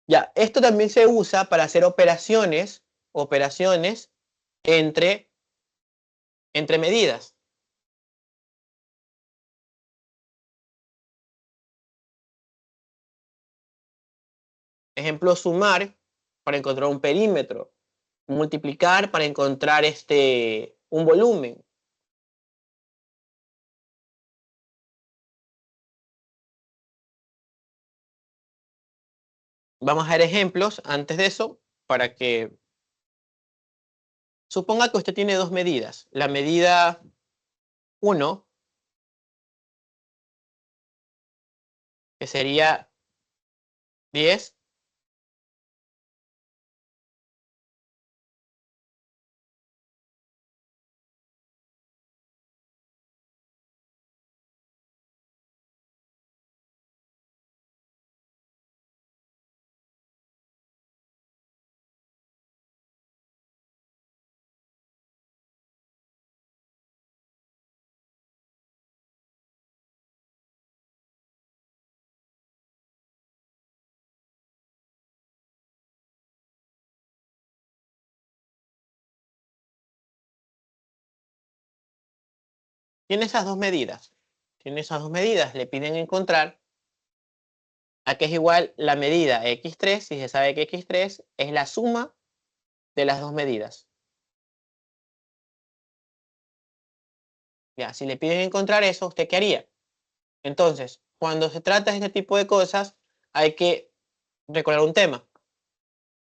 Ya, esto también se usa para hacer operaciones entre medidas. Ejemplo, sumar para encontrar un perímetro, multiplicar para encontrar un volumen. Vamos a ver ejemplos antes de eso para que suponga que usted tiene dos medidas. La medida 1, que sería 10, Tiene esas dos medidas. Tiene esas dos medidas. Le piden encontrar a qué es igual la medida x3, si se sabe que x3 es la suma de las dos medidas. Ya, si le piden encontrar eso, ¿usted qué haría? Entonces, cuando se trata de este tipo de cosas, hay que recordar un tema.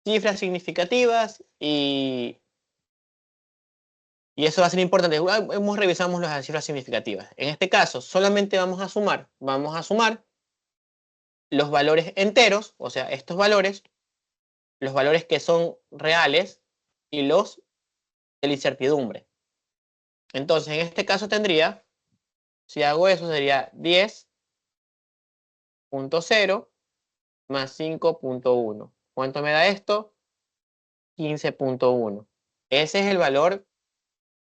Cifras significativas y eso va a ser importante. Revisamos las cifras significativas. En este caso, solamente vamos a sumar. Vamos a sumar los valores enteros, o sea, estos valores, los valores que son reales y los de la incertidumbre. Entonces, en este caso tendría, si hago eso, sería 10.0 más 5.1. ¿Cuánto me da esto? 15.1. Ese es el valor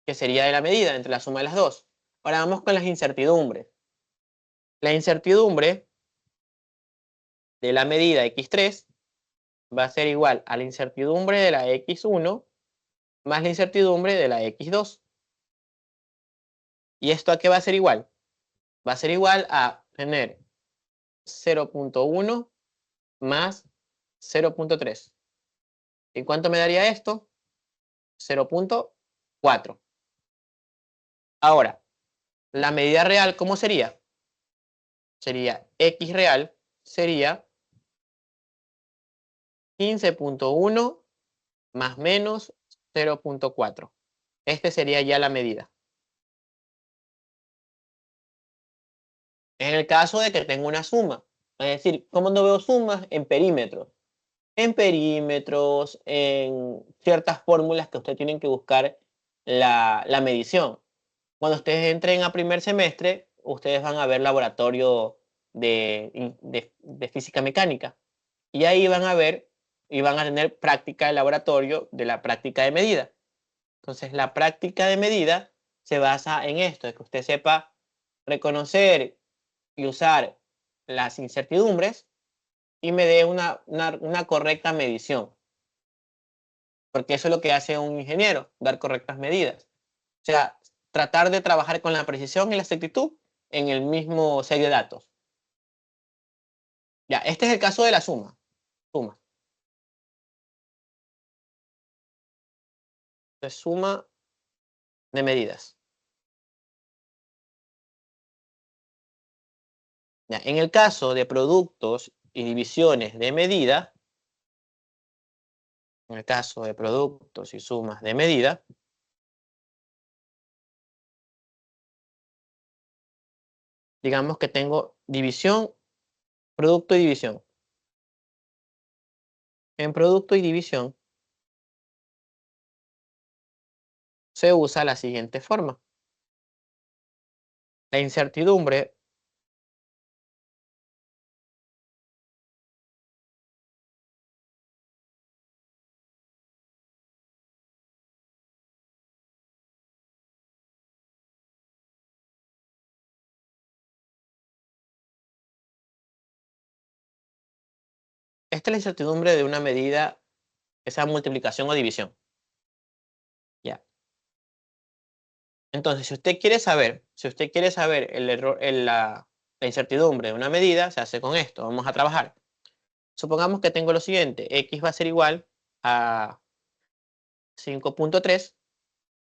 que sería de la medida entre la suma de las dos. Ahora vamos con las incertidumbres. La incertidumbre de la medida x3 va a ser igual a la incertidumbre de la x1 más la incertidumbre de la x2. ¿Y esto a qué va a ser igual? Va a ser igual a tener 0.1 más 0.3. ¿Y cuánto me daría esto? 0.4. Ahora, la medida real, ¿cómo sería? Sería x real, sería 15.1 más menos 0.4. Este sería ya la medida. En el caso de que tenga una suma. Es decir, ¿cómo no veo sumas? En perímetros. En perímetros, en ciertas fórmulas que ustedes tienen que buscar la medición. Cuando ustedes entren a primer semestre, ustedes van a ver laboratorio de física mecánica. Y ahí van a ver y van a tener práctica de laboratorio de la práctica de medida. Entonces, la práctica de medida se basa en esto, de que usted sepa reconocer y usar las incertidumbres y me dé una correcta medición. Porque eso es lo que hace un ingeniero, dar correctas medidas. O sea, tratar de trabajar con la precisión y la exactitud en el mismo set de datos. Ya, este es el caso de la suma. Suma. Entonces, suma de medidas. Ya, en el caso de productos y divisiones de medida, en el caso de productos y sumas de medida, digamos que tengo división, producto y división. En producto y división se usa la siguiente forma. La incertidumbre esta es la incertidumbre de una medida, esa multiplicación o división. Ya. Entonces, si usted quiere saber el error, la incertidumbre de una medida, se hace con esto. Vamos a trabajar. Supongamos que tengo lo siguiente. X va a ser igual a 5.3,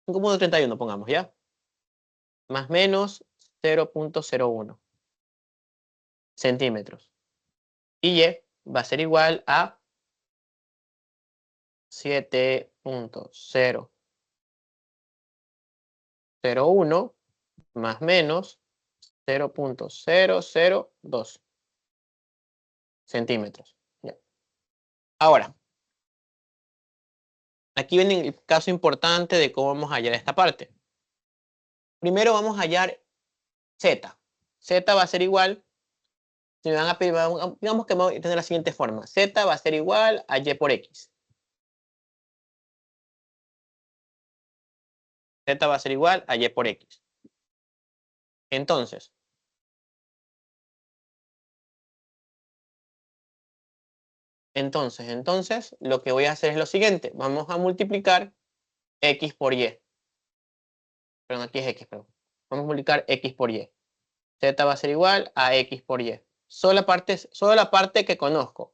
5.31 pongamos, ¿ya? Más menos 0.01 centímetros. Y Y va a ser igual a 7.001 más menos 0.002 centímetros. Ya. Ahora, aquí viene el caso importante de cómo vamos a hallar esta parte. Primero vamos a hallar Z. Z va a ser igual, si me van a pedir, digamos que vamos a tener la siguiente forma. Z va a ser igual a Y por X. Z va a ser igual a Y por X. Entonces, lo que voy a hacer es lo siguiente. Vamos a multiplicar X por Y. Perdón, aquí es X, perdón. Vamos a multiplicar x por y. Z va a ser igual a x por y. Solo la parte que conozco.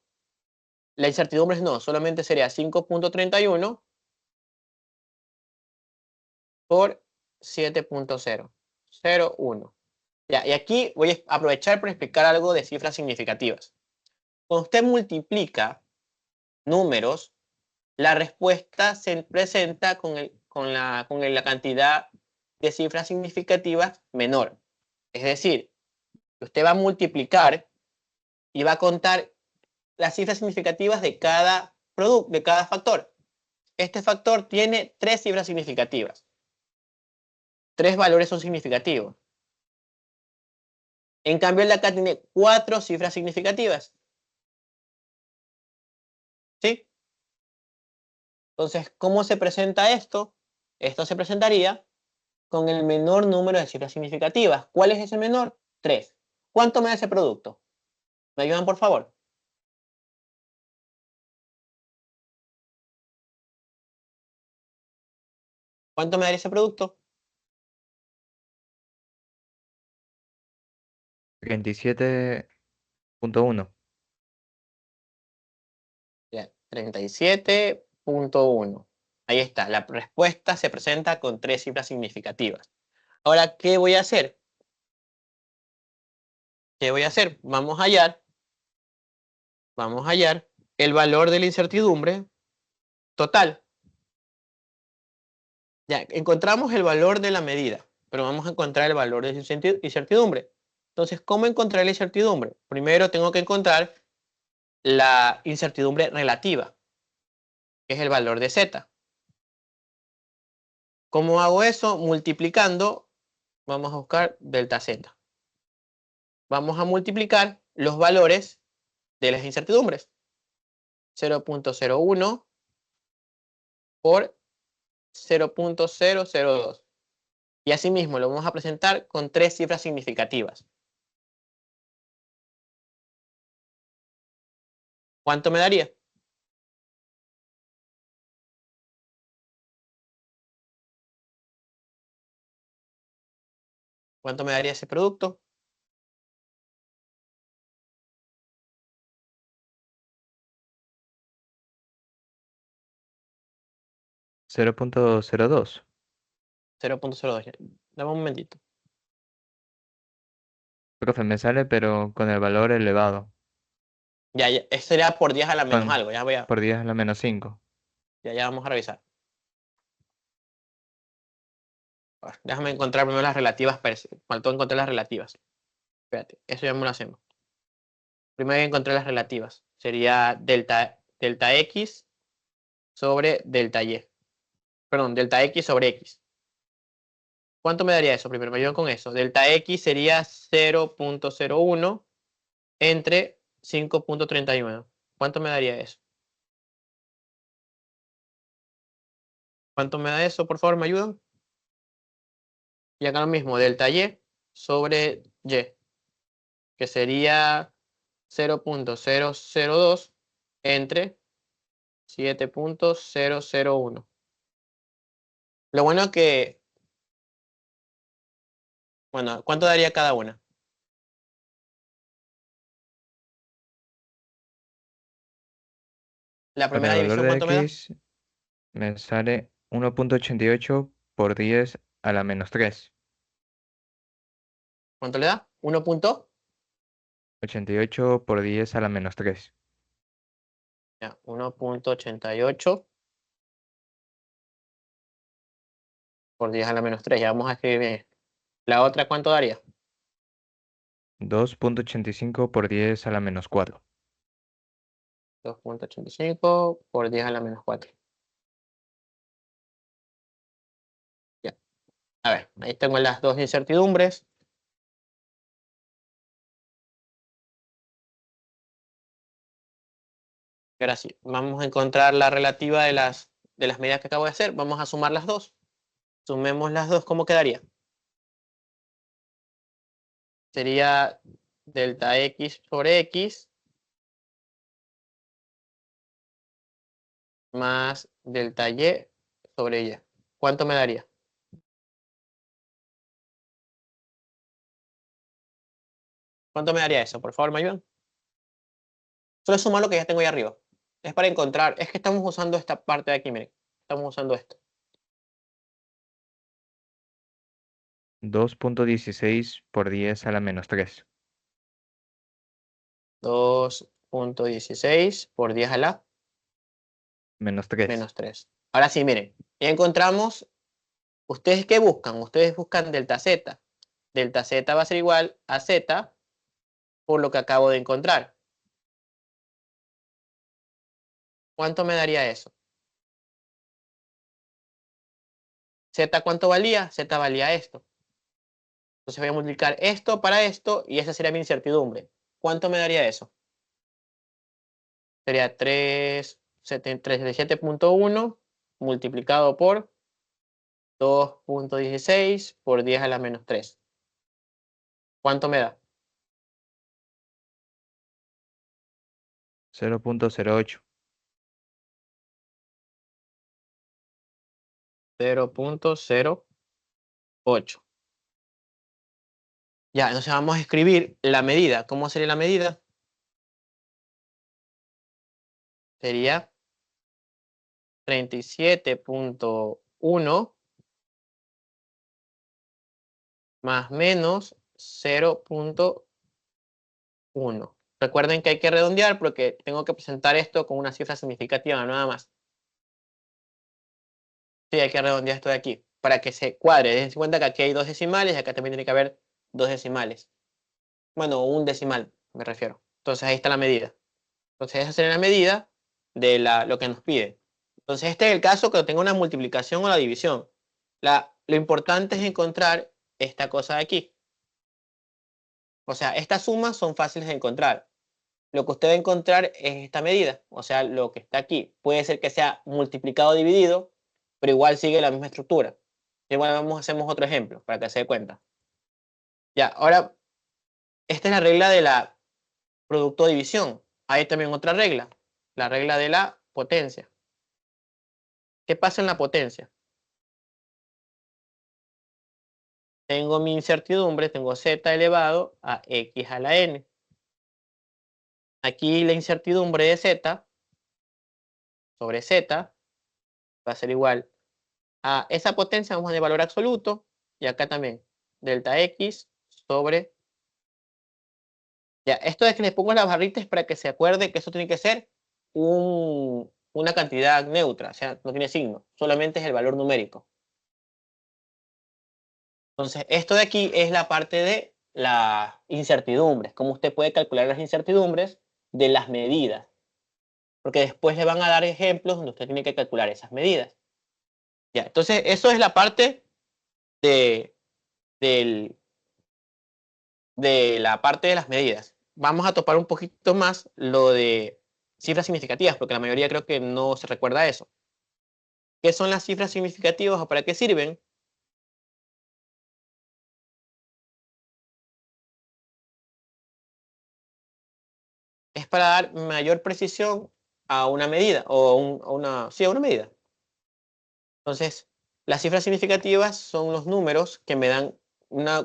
La incertidumbre no, solamente sería 5.31 por 7.001. Ya, y aquí voy a aprovechar para explicar algo de cifras significativas. Cuando usted multiplica números, la respuesta se presenta con la cantidad de cifras significativas menor. Es decir, usted va a multiplicar y va a contar las cifras significativas de cada producto, de cada factor. Este factor tiene 3 cifras significativas. 3 valores son significativos. En cambio, el de acá tiene 4 cifras significativas. ¿Sí? Entonces, ¿cómo se presenta esto? Esto se presentaría con el menor número de cifras significativas. ¿Cuál es ese menor? 3. ¿Cuánto me da ese producto? ¿Me ayudan, por favor? ¿Cuánto me daría ese producto? 37.1. Bien, 37.1. Ahí está. La respuesta se presenta con 3 cifras significativas. Ahora, ¿qué voy a hacer? ¿Qué voy a hacer? Vamos a hallar el valor de la incertidumbre total. Ya, encontramos el valor de la medida, pero vamos a encontrar el valor de la incertidumbre. Entonces, ¿cómo encontrar la incertidumbre? Primero tengo que encontrar la incertidumbre relativa, que es el valor de z. ¿Cómo hago eso? Multiplicando, vamos a buscar delta z. Vamos a multiplicar los valores de las incertidumbres. 0.01 por 0.002. Y asimismo lo vamos a presentar con 3 cifras significativas. ¿Cuánto me daría? ¿Cuánto me daría ese producto? 0.02. 0.02. Dame un momentito. Profe, me sale, pero con el valor elevado. Ya, esto sería por 10 a la menos Bueno, algo. por 10 a la menos 5. Ya vamos a revisar. Déjame encontrar primero las relativas. Faltó encontrar las relativas. Espérate, eso ya me lo hacemos. Primero encontré las relativas. Sería delta x sobre delta y. Perdón, delta x sobre x. ¿Cuánto me daría eso? Primero me ayudan con eso. Delta x sería 0.01 entre 5.31. ¿Cuánto me daría eso? ¿Cuánto me da eso? Por favor, ¿me ayudan? Y acá lo mismo, delta y sobre y, que sería 0.002 entre 7.001. Lo bueno es que, bueno, ¿cuánto daría cada una? La Con primera el valor división, de ¿cuánto me da? x me sale 1.88 por 10 a la menos 3. ¿Cuánto le da? 1 punto. 88 por 10 a la menos 3. Ya, 1.88 por 10 a la menos 3. Ya vamos a escribir bien. ¿La otra cuánto daría? 2.85 por 10 a la menos 4. 2.85 por 10 a la menos 4. Ya. A ver, ahí tengo las dos incertidumbres. Y ahora sí, vamos a encontrar la relativa de las medidas que acabo de hacer. Vamos a sumar las dos. Sumemos las dos, ¿cómo quedaría? Sería delta x sobre x más delta y sobre y. ¿Cuánto me daría? ¿Cuánto me daría eso? Por favor, ¿me ayudan? Solo sumar lo que ya tengo ahí arriba. Es para encontrar, es que estamos usando esta parte de aquí, miren. Estamos usando esto. 2.16 por 10 a la menos 3. 2.16 por 10 a la Menos 3. menos 3. Ahora sí, miren. Ya encontramos. ¿Ustedes qué buscan? Ustedes buscan delta Z. Delta Z va a ser igual a Z por lo que acabo de encontrar. ¿Cuánto me daría eso? Z, ¿cuánto valía? Z valía esto. Entonces voy a multiplicar esto para esto y esa sería mi incertidumbre. ¿Cuánto me daría eso? Sería 377.1 multiplicado por 2.16 por 10 a la menos 3. ¿Cuánto me da? 0.08. 0.08. Ya, entonces vamos a escribir la medida. ¿Cómo sería la medida? Sería 37.1 más menos 0.1. Recuerden que hay que redondear porque tengo que presentar esto con una cifra significativa, nada más. Sí, hay que redondear esto de aquí para que se cuadre. Dense cuenta que aquí hay 2 decimales y acá también tiene que haber 2 decimales. Bueno, un decimal, me refiero. Entonces ahí está la medida. Entonces esa sería la medida de lo que nos pide. Entonces este es el caso que tenga una multiplicación o la división. Lo importante es encontrar esta cosa de aquí. O sea, estas sumas son fáciles de encontrar. Lo que usted va a encontrar es esta medida. O sea, lo que está aquí. Puede ser que sea multiplicado o dividido, pero igual sigue la misma estructura. Igual hacemos otro ejemplo para que se dé cuenta. Ya, ahora, esta es la regla de la producto de división. Hay también otra regla, la regla de la potencia. ¿Qué pasa en la potencia? Tengo mi incertidumbre, tengo z elevado a x a la n. Aquí la incertidumbre de z sobre z va a ser igual a esa potencia, vamos a poner valor absoluto, y acá también, delta x sobre... Ya, esto de que les pongo las barritas para que se acuerde que eso tiene que ser una cantidad neutra, o sea, no tiene signo, solamente es el valor numérico. Entonces, esto de aquí es la parte de las incertidumbres, cómo usted puede calcular las incertidumbres de las medidas, porque después le van a dar ejemplos donde usted tiene que calcular esas medidas. Ya, entonces, eso es la parte de la parte de las medidas. Vamos a topar un poquito más lo de cifras significativas, porque la mayoría creo que no se recuerda eso. ¿Qué son las cifras significativas o para qué sirven? Es para dar mayor precisión a una medida o a una medida. Entonces, las cifras significativas son los números que me dan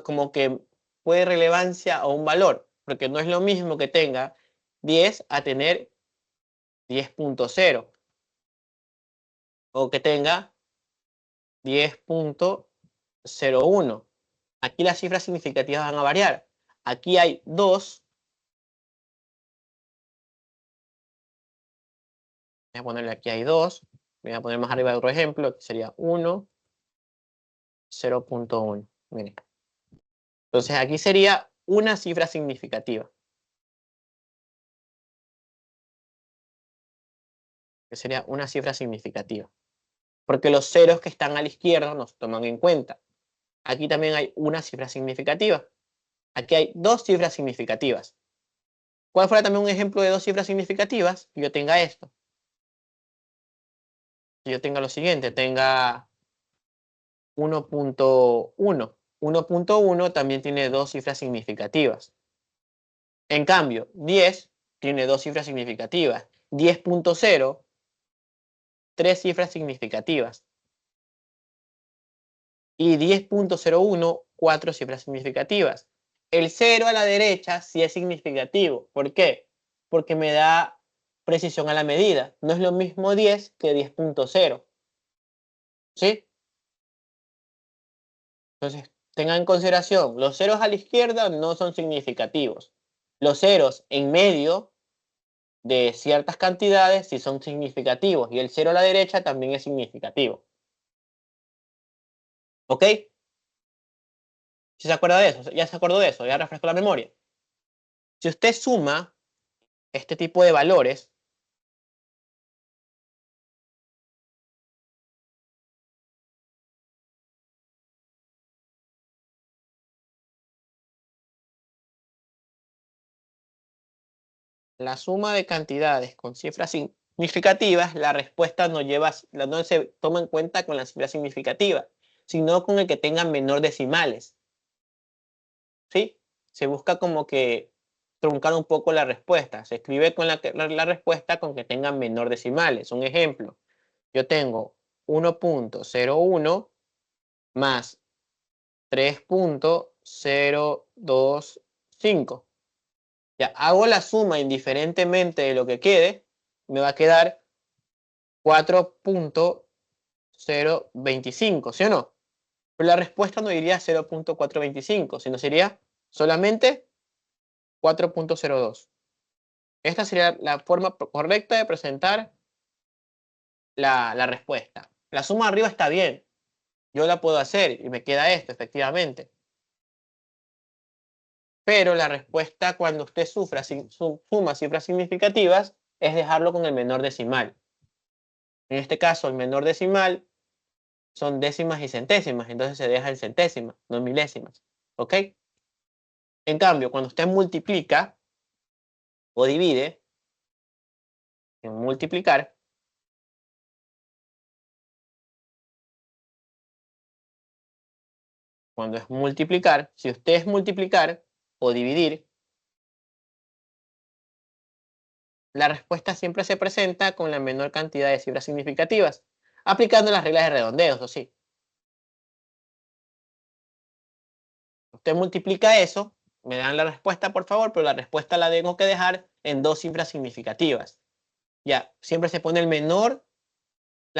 como que puede relevancia a un valor, porque no es lo mismo que tenga 10 a tener 10.0 o que tenga 10.01. Aquí las cifras significativas van a variar. Aquí hay 2. Voy a ponerle aquí hay 2. Voy a poner más arriba otro ejemplo, que sería 1, 0.1. Miren. Entonces aquí sería una cifra significativa. Que sería una cifra significativa. Porque los ceros que están a la izquierda no se toman en cuenta. Aquí también hay una cifra significativa. Aquí hay 2 cifras significativas. ¿Cuál fuera también un ejemplo de 2 cifras significativas? Que yo tenga esto. Que yo tenga lo siguiente, tenga 1.1. 1.1 también tiene 2 cifras significativas. En cambio, 10 tiene 2 cifras significativas. 10.0, 3 cifras significativas. Y 10.01, 4 cifras significativas. El 0 a la derecha sí es significativo. ¿Por qué? Porque me da precisión a la medida. No es lo mismo 10 que 10.0. ¿Sí? Entonces, tengan en consideración, los ceros a la izquierda no son significativos. Los ceros en medio de ciertas cantidades sí son significativos. Y el 0 a la derecha también es significativo. ¿Ok? ¿Si se acuerda de eso? ¿Ya se acordó de eso? ¿Ya refrescó la memoria? Si usted suma este tipo de valores, la suma de cantidades con cifras significativas, la respuesta no se toma en cuenta con la cifra significativa, sino con el que tenga menor decimales. ¿Sí? Se busca como que truncar un poco la respuesta. Se escribe con la respuesta con que tenga menor decimales. Un ejemplo, yo tengo 1.01 más 3.025. Ya hago la suma indiferentemente de lo que quede, me va a quedar 4.025, ¿sí o no? Pero la respuesta no iría 0.425, sino sería solamente 4.02. Esta sería la forma correcta de presentar la respuesta. La suma arriba está bien, yo la puedo hacer y me queda esto, efectivamente. Pero la respuesta cuando usted suma cifras significativas es dejarlo con el menor decimal. En este caso, el menor decimal son décimas y centésimas, entonces se deja en centésimas, no en milésimas. ¿Ok? En cambio, cuando usted multiplica o divide, en multiplicar, cuando es multiplicar, si usted es multiplicar o dividir, la respuesta siempre se presenta con la menor cantidad de cifras significativas, aplicando las reglas de redondeo, eso sí. Usted multiplica eso, me dan la respuesta, por favor, pero la respuesta la tengo que dejar en dos cifras significativas. Ya, siempre se pone la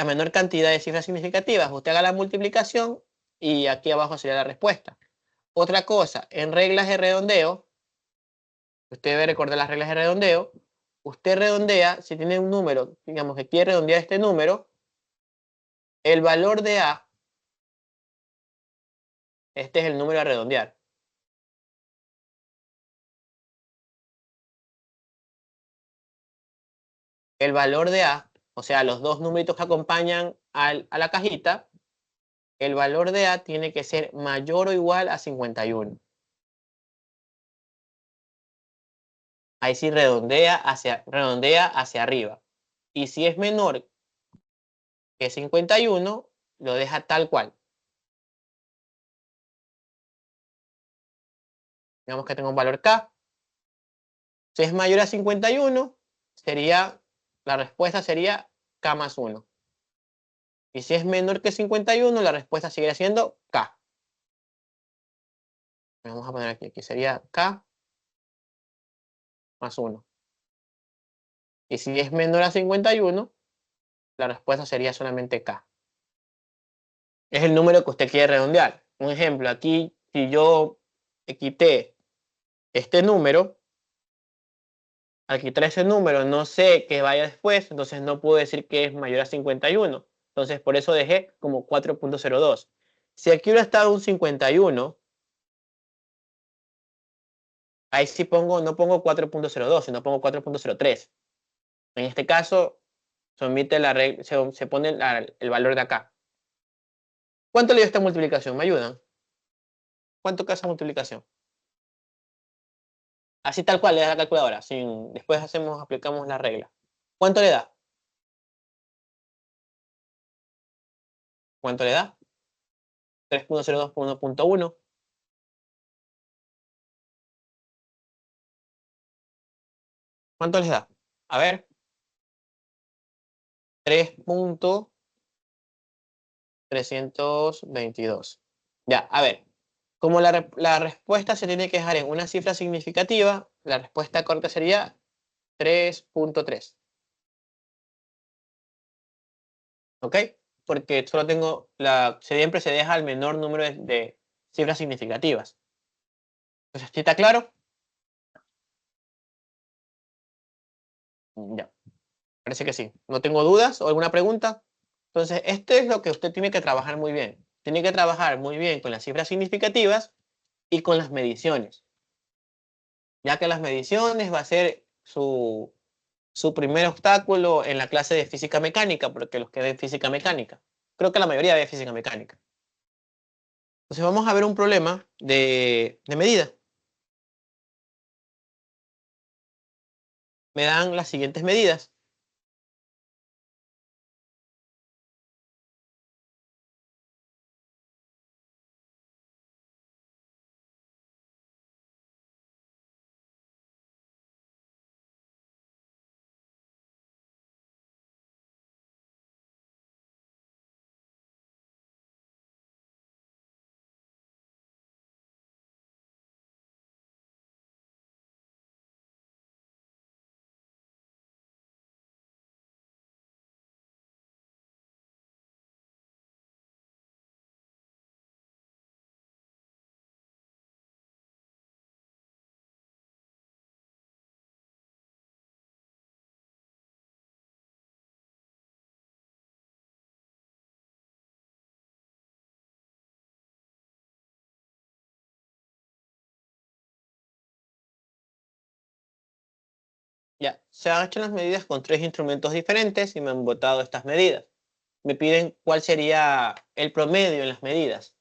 menor cantidad de cifras significativas. Usted haga la multiplicación y aquí abajo sería la respuesta. Otra cosa, en reglas de redondeo, usted debe recordar las reglas de redondeo. Usted redondea, si tiene un número, digamos que quiere redondear este número, el valor de A, este es el número a redondear. El valor de A, o sea, los dos numeritos que acompañan a la cajita, el valor de A tiene que ser mayor o igual a 51. Ahí sí redondea hacia arriba. Y si es menor que 51, lo deja tal cual. Digamos que tengo un valor K. Si es mayor a 51, la respuesta sería K más 1. Y si es menor que 51, la respuesta seguirá siendo K. Vamos a poner aquí sería K más 1. Y si es menor a 51, la respuesta sería solamente K. Es el número que usted quiere redondear. Un ejemplo, aquí si yo quité este número, al quitar ese número no sé qué vaya después, entonces no puedo decir que es mayor a 51. Entonces por eso dejé como 4.02. Si aquí hubiera estado un 51, ahí sí no pongo 4.02, sino pongo 4.03. En este caso, se pone el valor de acá. ¿Cuánto le dio esta multiplicación? ¿Me ayudan? ¿Cuánto queda esa multiplicación? Así tal cual le da la calculadora. Después aplicamos la regla. ¿Cuánto le da? ¿Cuánto le da? 3.02 por 1.1. ¿Cuánto les da? A ver. 3.322. Ya, a ver. Como la respuesta se tiene que dejar en una cifra significativa, la respuesta corta sería 3.3. ¿Ok? Porque solo tengo siempre se deja el menor número de cifras significativas. Entonces, ¿sí está claro? Ya, parece que sí. No tengo dudas o alguna pregunta. Entonces, esto es lo que usted tiene que trabajar muy bien. Tiene que trabajar muy bien con las cifras significativas y con las mediciones. Ya que las mediciones va a ser su primer obstáculo en la clase de física mecánica, porque los que ven física mecánica, creo que la mayoría ve física mecánica. Entonces vamos a ver un problema de medida. Me dan las siguientes medidas. Ya, se han hecho las medidas con 3 instrumentos diferentes y me han botado estas medidas. Me piden cuál sería el promedio en las medidas.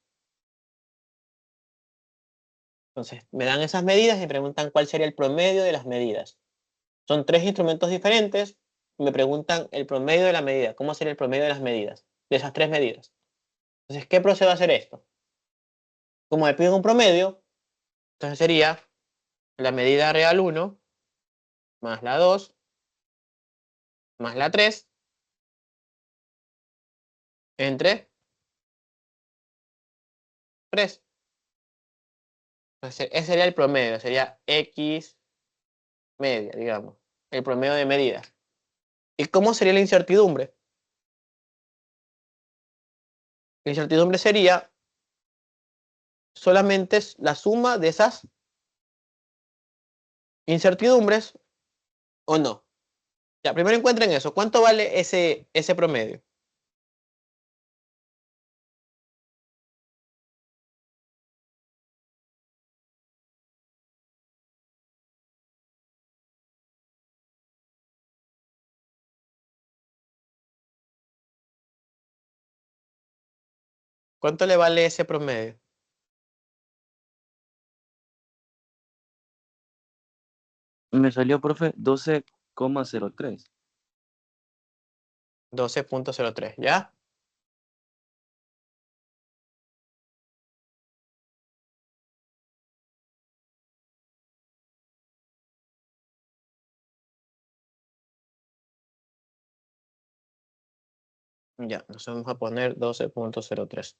Entonces, me dan esas medidas y me preguntan cuál sería el promedio de las medidas. Son 3 instrumentos diferentes y me preguntan el promedio de la medida. ¿Cómo sería el promedio de las medidas? De esas 3 medidas. Entonces, ¿qué procedo a hacer esto? Como me piden un promedio, entonces sería la medida real 1 más la 2 más la 3 entre 3. Entonces, ese sería el promedio, sería X media, digamos, el promedio de medidas. ¿Y cómo sería la incertidumbre? La incertidumbre sería solamente la suma de esas incertidumbres o no. Ya, primero encuentren eso. ¿Cuánto vale ese promedio? ¿Cuánto le vale ese promedio? Me salió, profe, 12,03. 12.03, ¿ya? Ya, nos vamos a poner 12.03.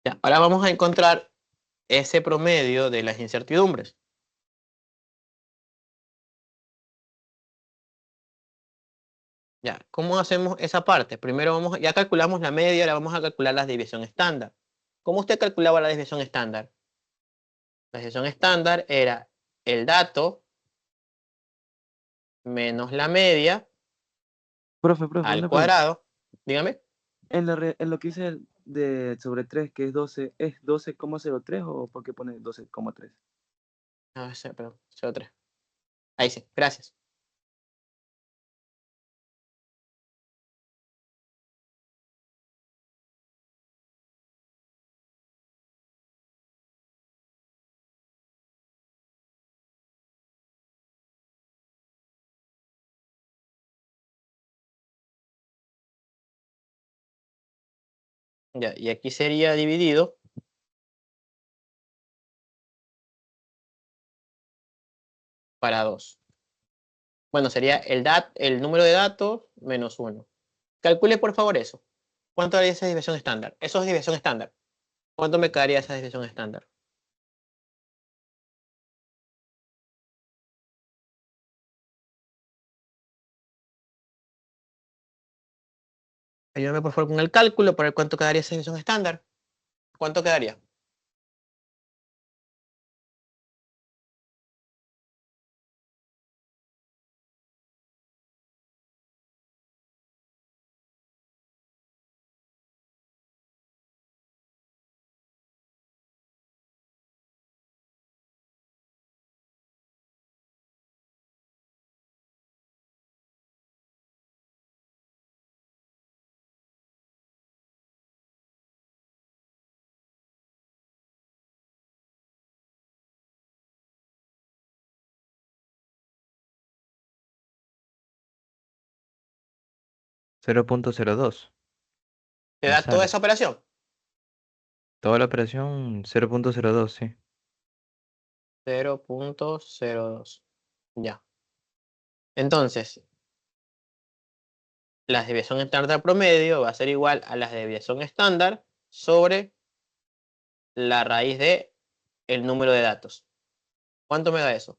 Ya, ahora vamos a encontrar ese promedio de las incertidumbres. Ya, ¿cómo hacemos esa parte? Primero ya calculamos la media, ahora vamos a calcular la desviación estándar. ¿Cómo usted calculaba la desviación estándar? La desviación estándar era el dato menos la media Profe, al una pregunta. cuadrado. Dígame. En lo que dice de sobre 3 que es 12, ¿es 12,03 o por qué pone 12,3? A ver, perdón, 03. Ahí sí, gracias. Ya, y aquí sería dividido para 2. Bueno, sería el número de datos menos 1. Calcule por favor eso. ¿Cuánto daría esa desviación estándar? Eso es desviación estándar. ¿Cuánto me quedaría esa desviación estándar? Ayúdame por favor con el cálculo para ver cuánto quedaría esa desviación estándar. ¿Cuánto quedaría? $0.02. ¿Te Me da toda sale. esa operación? Toda la operación 0.02, sí. 0.02. Ya. Entonces, la desviación estándar promedio va a ser igual a la desviación estándar sobre la raíz de el número de datos. ¿Cuánto me da eso?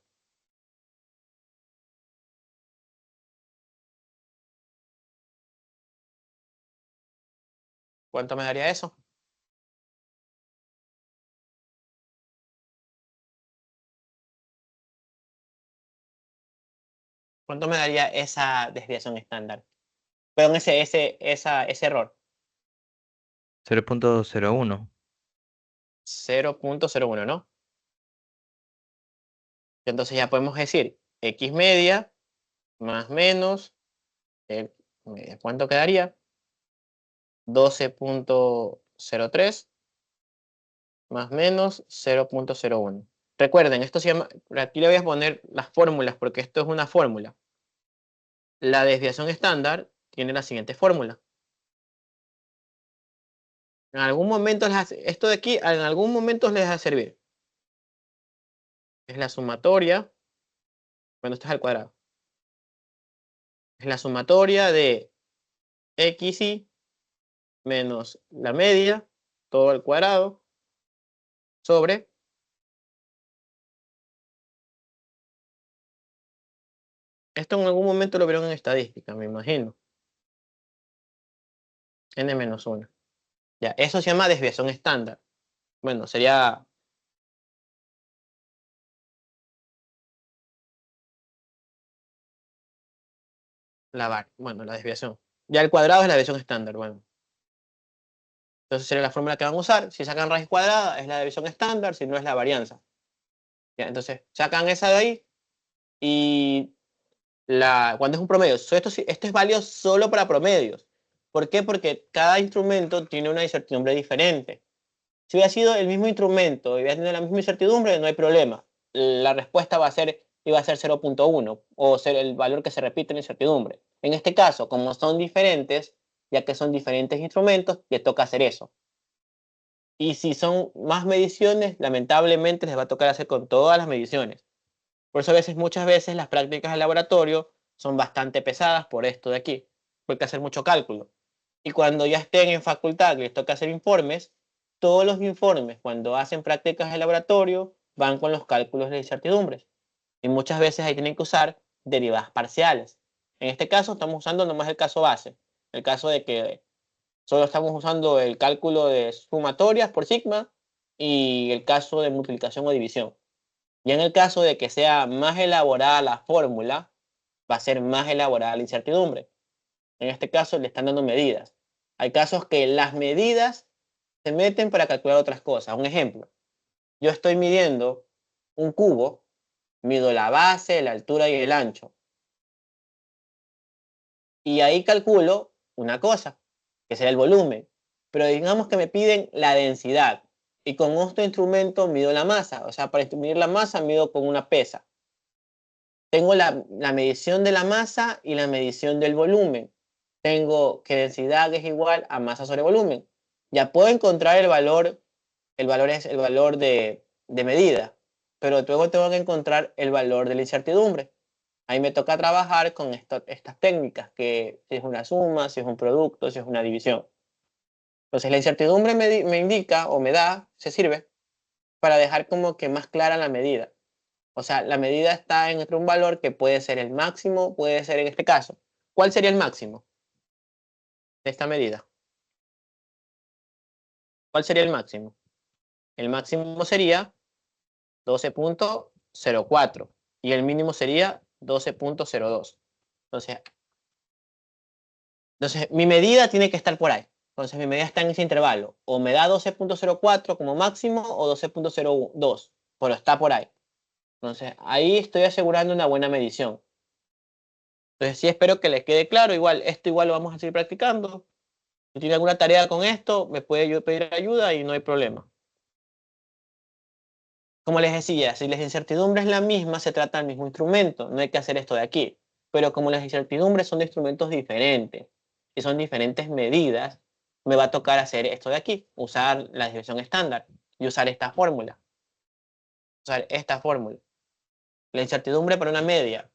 ¿Cuánto me daría eso? ¿Cuánto me daría esa desviación estándar? Perdón, ese error. 0.01. 0.01, ¿no? Entonces ya podemos decir X media más menos, ¿cuánto quedaría? 12.03 más menos 0.01. Recuerden, esto se llama, aquí le voy a poner las fórmulas porque esto es una fórmula. La desviación estándar tiene la siguiente fórmula. En algún momento esto de aquí en algún momento les va a servir. Es la sumatoria, bueno, esto es al cuadrado. Es la sumatoria de xy menos la media, todo al cuadrado, sobre esto en algún momento lo vieron en estadística, me imagino. N-1. Ya, eso se llama desviación estándar. Bueno, sería la desviación. Ya el cuadrado es la desviación estándar, bueno. Entonces sería la fórmula que van a usar. Si sacan raíz cuadrada es la desviación estándar, si no es la varianza. Ya, entonces sacan esa de ahí y cuando es un promedio. Esto es válido solo para promedios. ¿Por qué? Porque cada instrumento tiene una incertidumbre diferente. Si hubiera sido el mismo instrumento y hubiera tenido la misma incertidumbre, no hay problema. La respuesta iba a ser 0.1 o ser el valor que se repite en la incertidumbre. En este caso, como son diferentes, ya que son diferentes instrumentos, le toca hacer eso. Y si son más mediciones, lamentablemente les va a tocar hacer con todas las mediciones. Por eso muchas veces las prácticas de laboratorio son bastante pesadas por esto de aquí, porque hay que hacer mucho cálculo. Y cuando ya estén en facultad y les toca hacer informes, todos los informes cuando hacen prácticas de laboratorio van con los cálculos de incertidumbres. Y muchas veces ahí tienen que usar derivadas parciales. En este caso estamos usando nomás el caso base, el caso de que solo estamos usando el cálculo de sumatorias por sigma y el caso de multiplicación o división. Y en el caso de que sea más elaborada la fórmula, va a ser más elaborada la incertidumbre. En este caso le están dando medidas. Hay casos que las medidas se meten para calcular otras cosas. Un ejemplo, yo estoy midiendo un cubo, mido la base, la altura y el ancho. Y ahí calculo una cosa, que será el volumen. Pero digamos que me piden la densidad. Y con otro instrumento mido la masa. O sea, para medir la masa mido con una pesa. Tengo la medición de la masa y la medición del volumen. Tengo que densidad es igual a masa sobre volumen. Ya puedo encontrar el valor es el valor de medida, pero luego tengo que encontrar el valor de la incertidumbre. Ahí me toca trabajar con estas técnicas, que si es una suma, si es un producto, si es una división. Entonces la incertidumbre me indica o me da, se sirve para dejar como que más clara la medida. O sea, la medida está entre un valor que puede ser el máximo, puede ser en este caso. ¿Cuál sería el máximo de esta medida? ¿Cuál sería el máximo? El máximo sería 12.04 y el mínimo sería 12.02. Entonces, mi medida tiene que estar por ahí. Entonces, mi medida está en ese intervalo. O me da 12.04 como máximo o 12.02, pero está por ahí. Entonces, ahí estoy asegurando una buena medición. Entonces, sí espero que les quede claro. Esto igual lo vamos a seguir practicando. Si tiene alguna tarea con esto, me puede pedir ayuda y no hay problema. Como les decía, si la incertidumbre es la misma, se trata del mismo instrumento. No hay que hacer esto de aquí. Pero como las incertidumbres son de instrumentos diferentes y son diferentes medidas, me va a tocar hacer esto de aquí. Usar la desviación estándar y usar esta fórmula. La incertidumbre para una media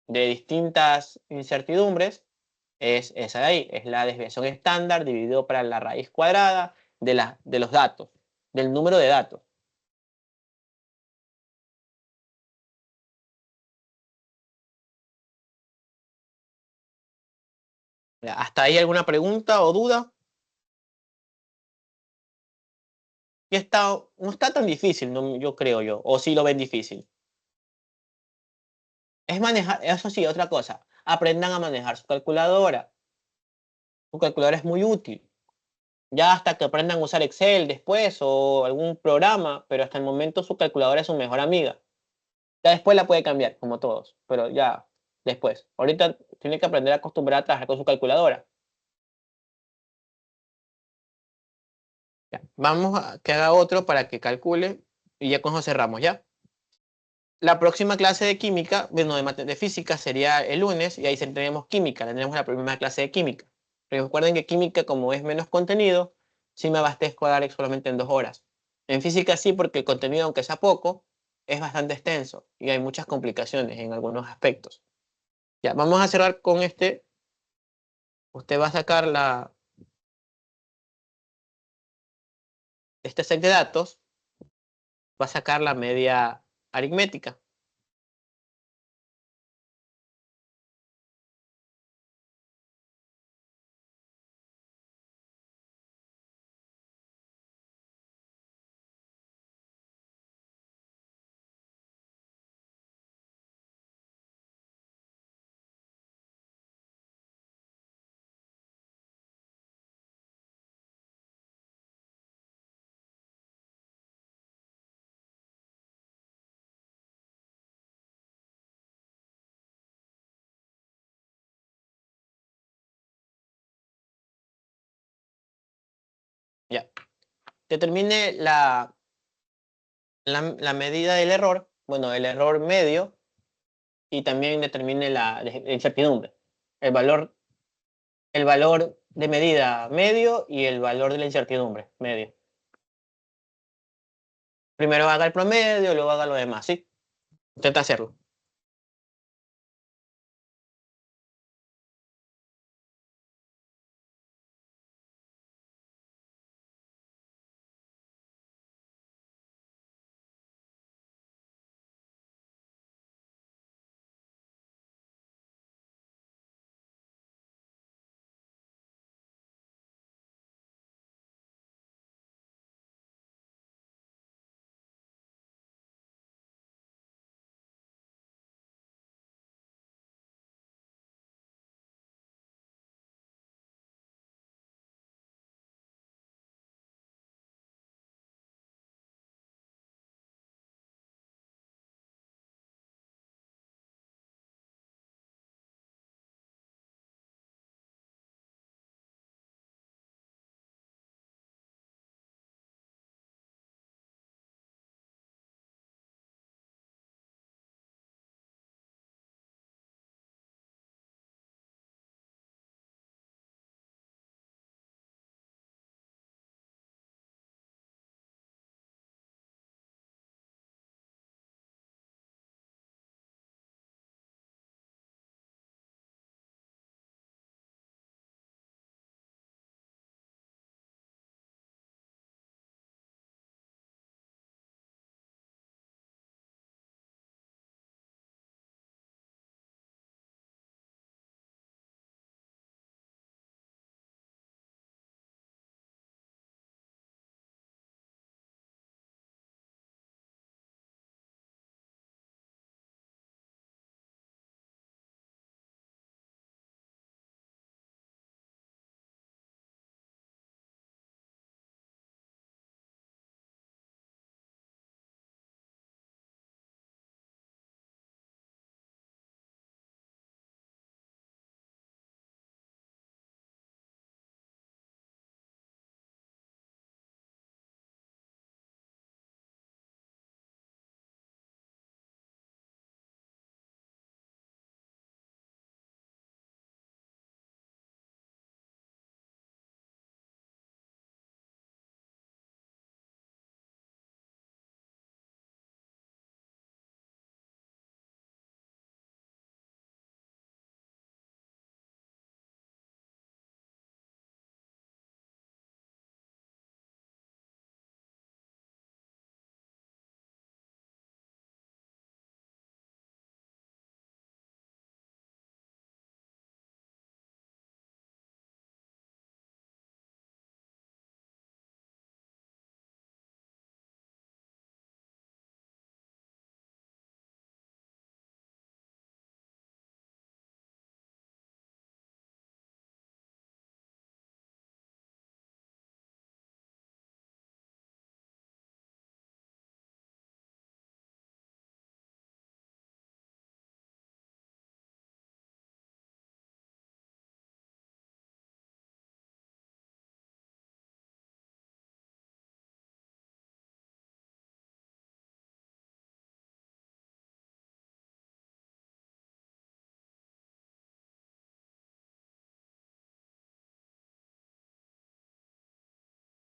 de distintas incertidumbres es esa de ahí. Es la desviación estándar dividido para la raíz cuadrada de los datos, del número de datos. ¿Hasta ahí alguna pregunta o duda? Y no está tan difícil, no, yo creo yo, o sí lo ven difícil. Es manejar, eso sí, otra cosa, aprendan a manejar su calculadora. Su calculadora es muy útil. Ya hasta que aprendan a usar Excel después o algún programa, pero hasta el momento su calculadora es su mejor amiga. Ya después la puede cambiar, como todos, pero ya después. Ahorita tiene que aprender a acostumbrar a trabajar con su calculadora. Ya, vamos a que haga otro para que calcule y ya con eso cerramos, ¿ya? La próxima clase de química, bueno, de física sería el lunes y ahí tendremos química, tendremos la primera clase de química. Recuerden que química, como es menos contenido, sí me abastezco a dar solamente en 2 horas. En física sí, porque el contenido, aunque sea poco, es bastante extenso y hay muchas complicaciones en algunos aspectos. Ya, vamos a cerrar con este. Usted va a sacar este set de datos, va a sacar la media aritmética. Ya. Determine la medida del error, bueno, el error medio, y también determine la incertidumbre. El valor, el valor de medida medio y el valor de la incertidumbre medio. Primero haga el promedio, luego haga lo demás, ¿sí? Intenta hacerlo.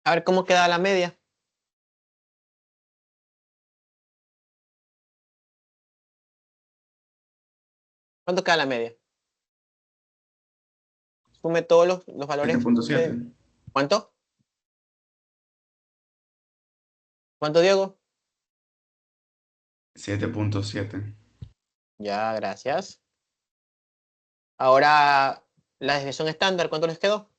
A ver cómo queda la media. ¿Cuánto queda la media? Sume todos los valores. 7.7. ¿Cuánto? ¿Cuánto, Diego? 7.7. Ya, gracias. Ahora, la desviación estándar, ¿cuánto les quedó?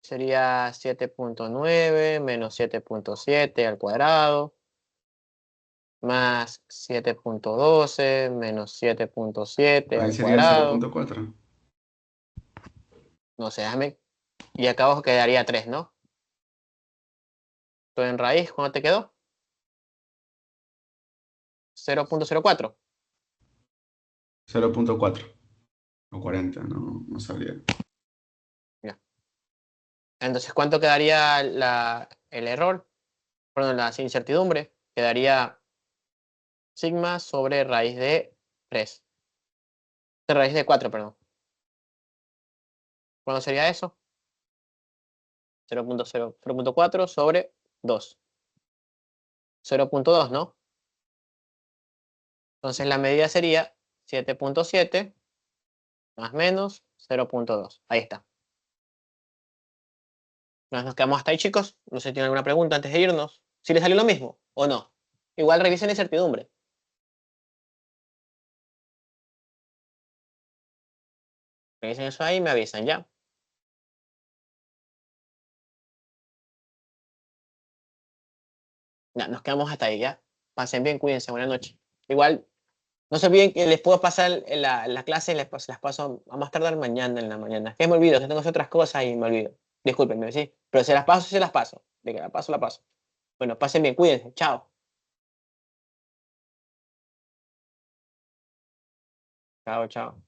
Sería 7.9 menos 7.7 al cuadrado, más 7.12 menos 7.7 Ahí al sería cuadrado. 0.4. No sé, déjame. Y acá abajo quedaría 3, ¿no? Todo en raíz, ¿cuánto te quedó? 0.04. 0.4. O 40, no sabría. Ya. Entonces, ¿cuánto quedaría el error? Perdón, la incertidumbre. Quedaría sigma sobre raíz de 3. De raíz de 4, perdón. ¿Cuándo sería eso? 0.4 sobre 2. 0.2, ¿no? Entonces la medida sería 7.7 más menos 0.2. Ahí está. Nos quedamos hasta ahí, chicos. No sé si tienen alguna pregunta antes de irnos. ¿Si les salió lo mismo o no? Igual revisen la incertidumbre. Revisen eso ahí y me avisan, ¿ya? Ya, nos quedamos hasta ahí, ¿ya? Pasen bien, cuídense, buenas noches. Igual, no se olviden que les puedo pasar la clase, las paso a más tardar mañana en la mañana. Que me olvido, que tengo que hacer otras cosas y me olvido. Discúlpenme, ¿sí? Pero se las paso, se las paso. De que la paso, la paso. Bueno, pasen bien, cuídense. Chao. Chao, chao.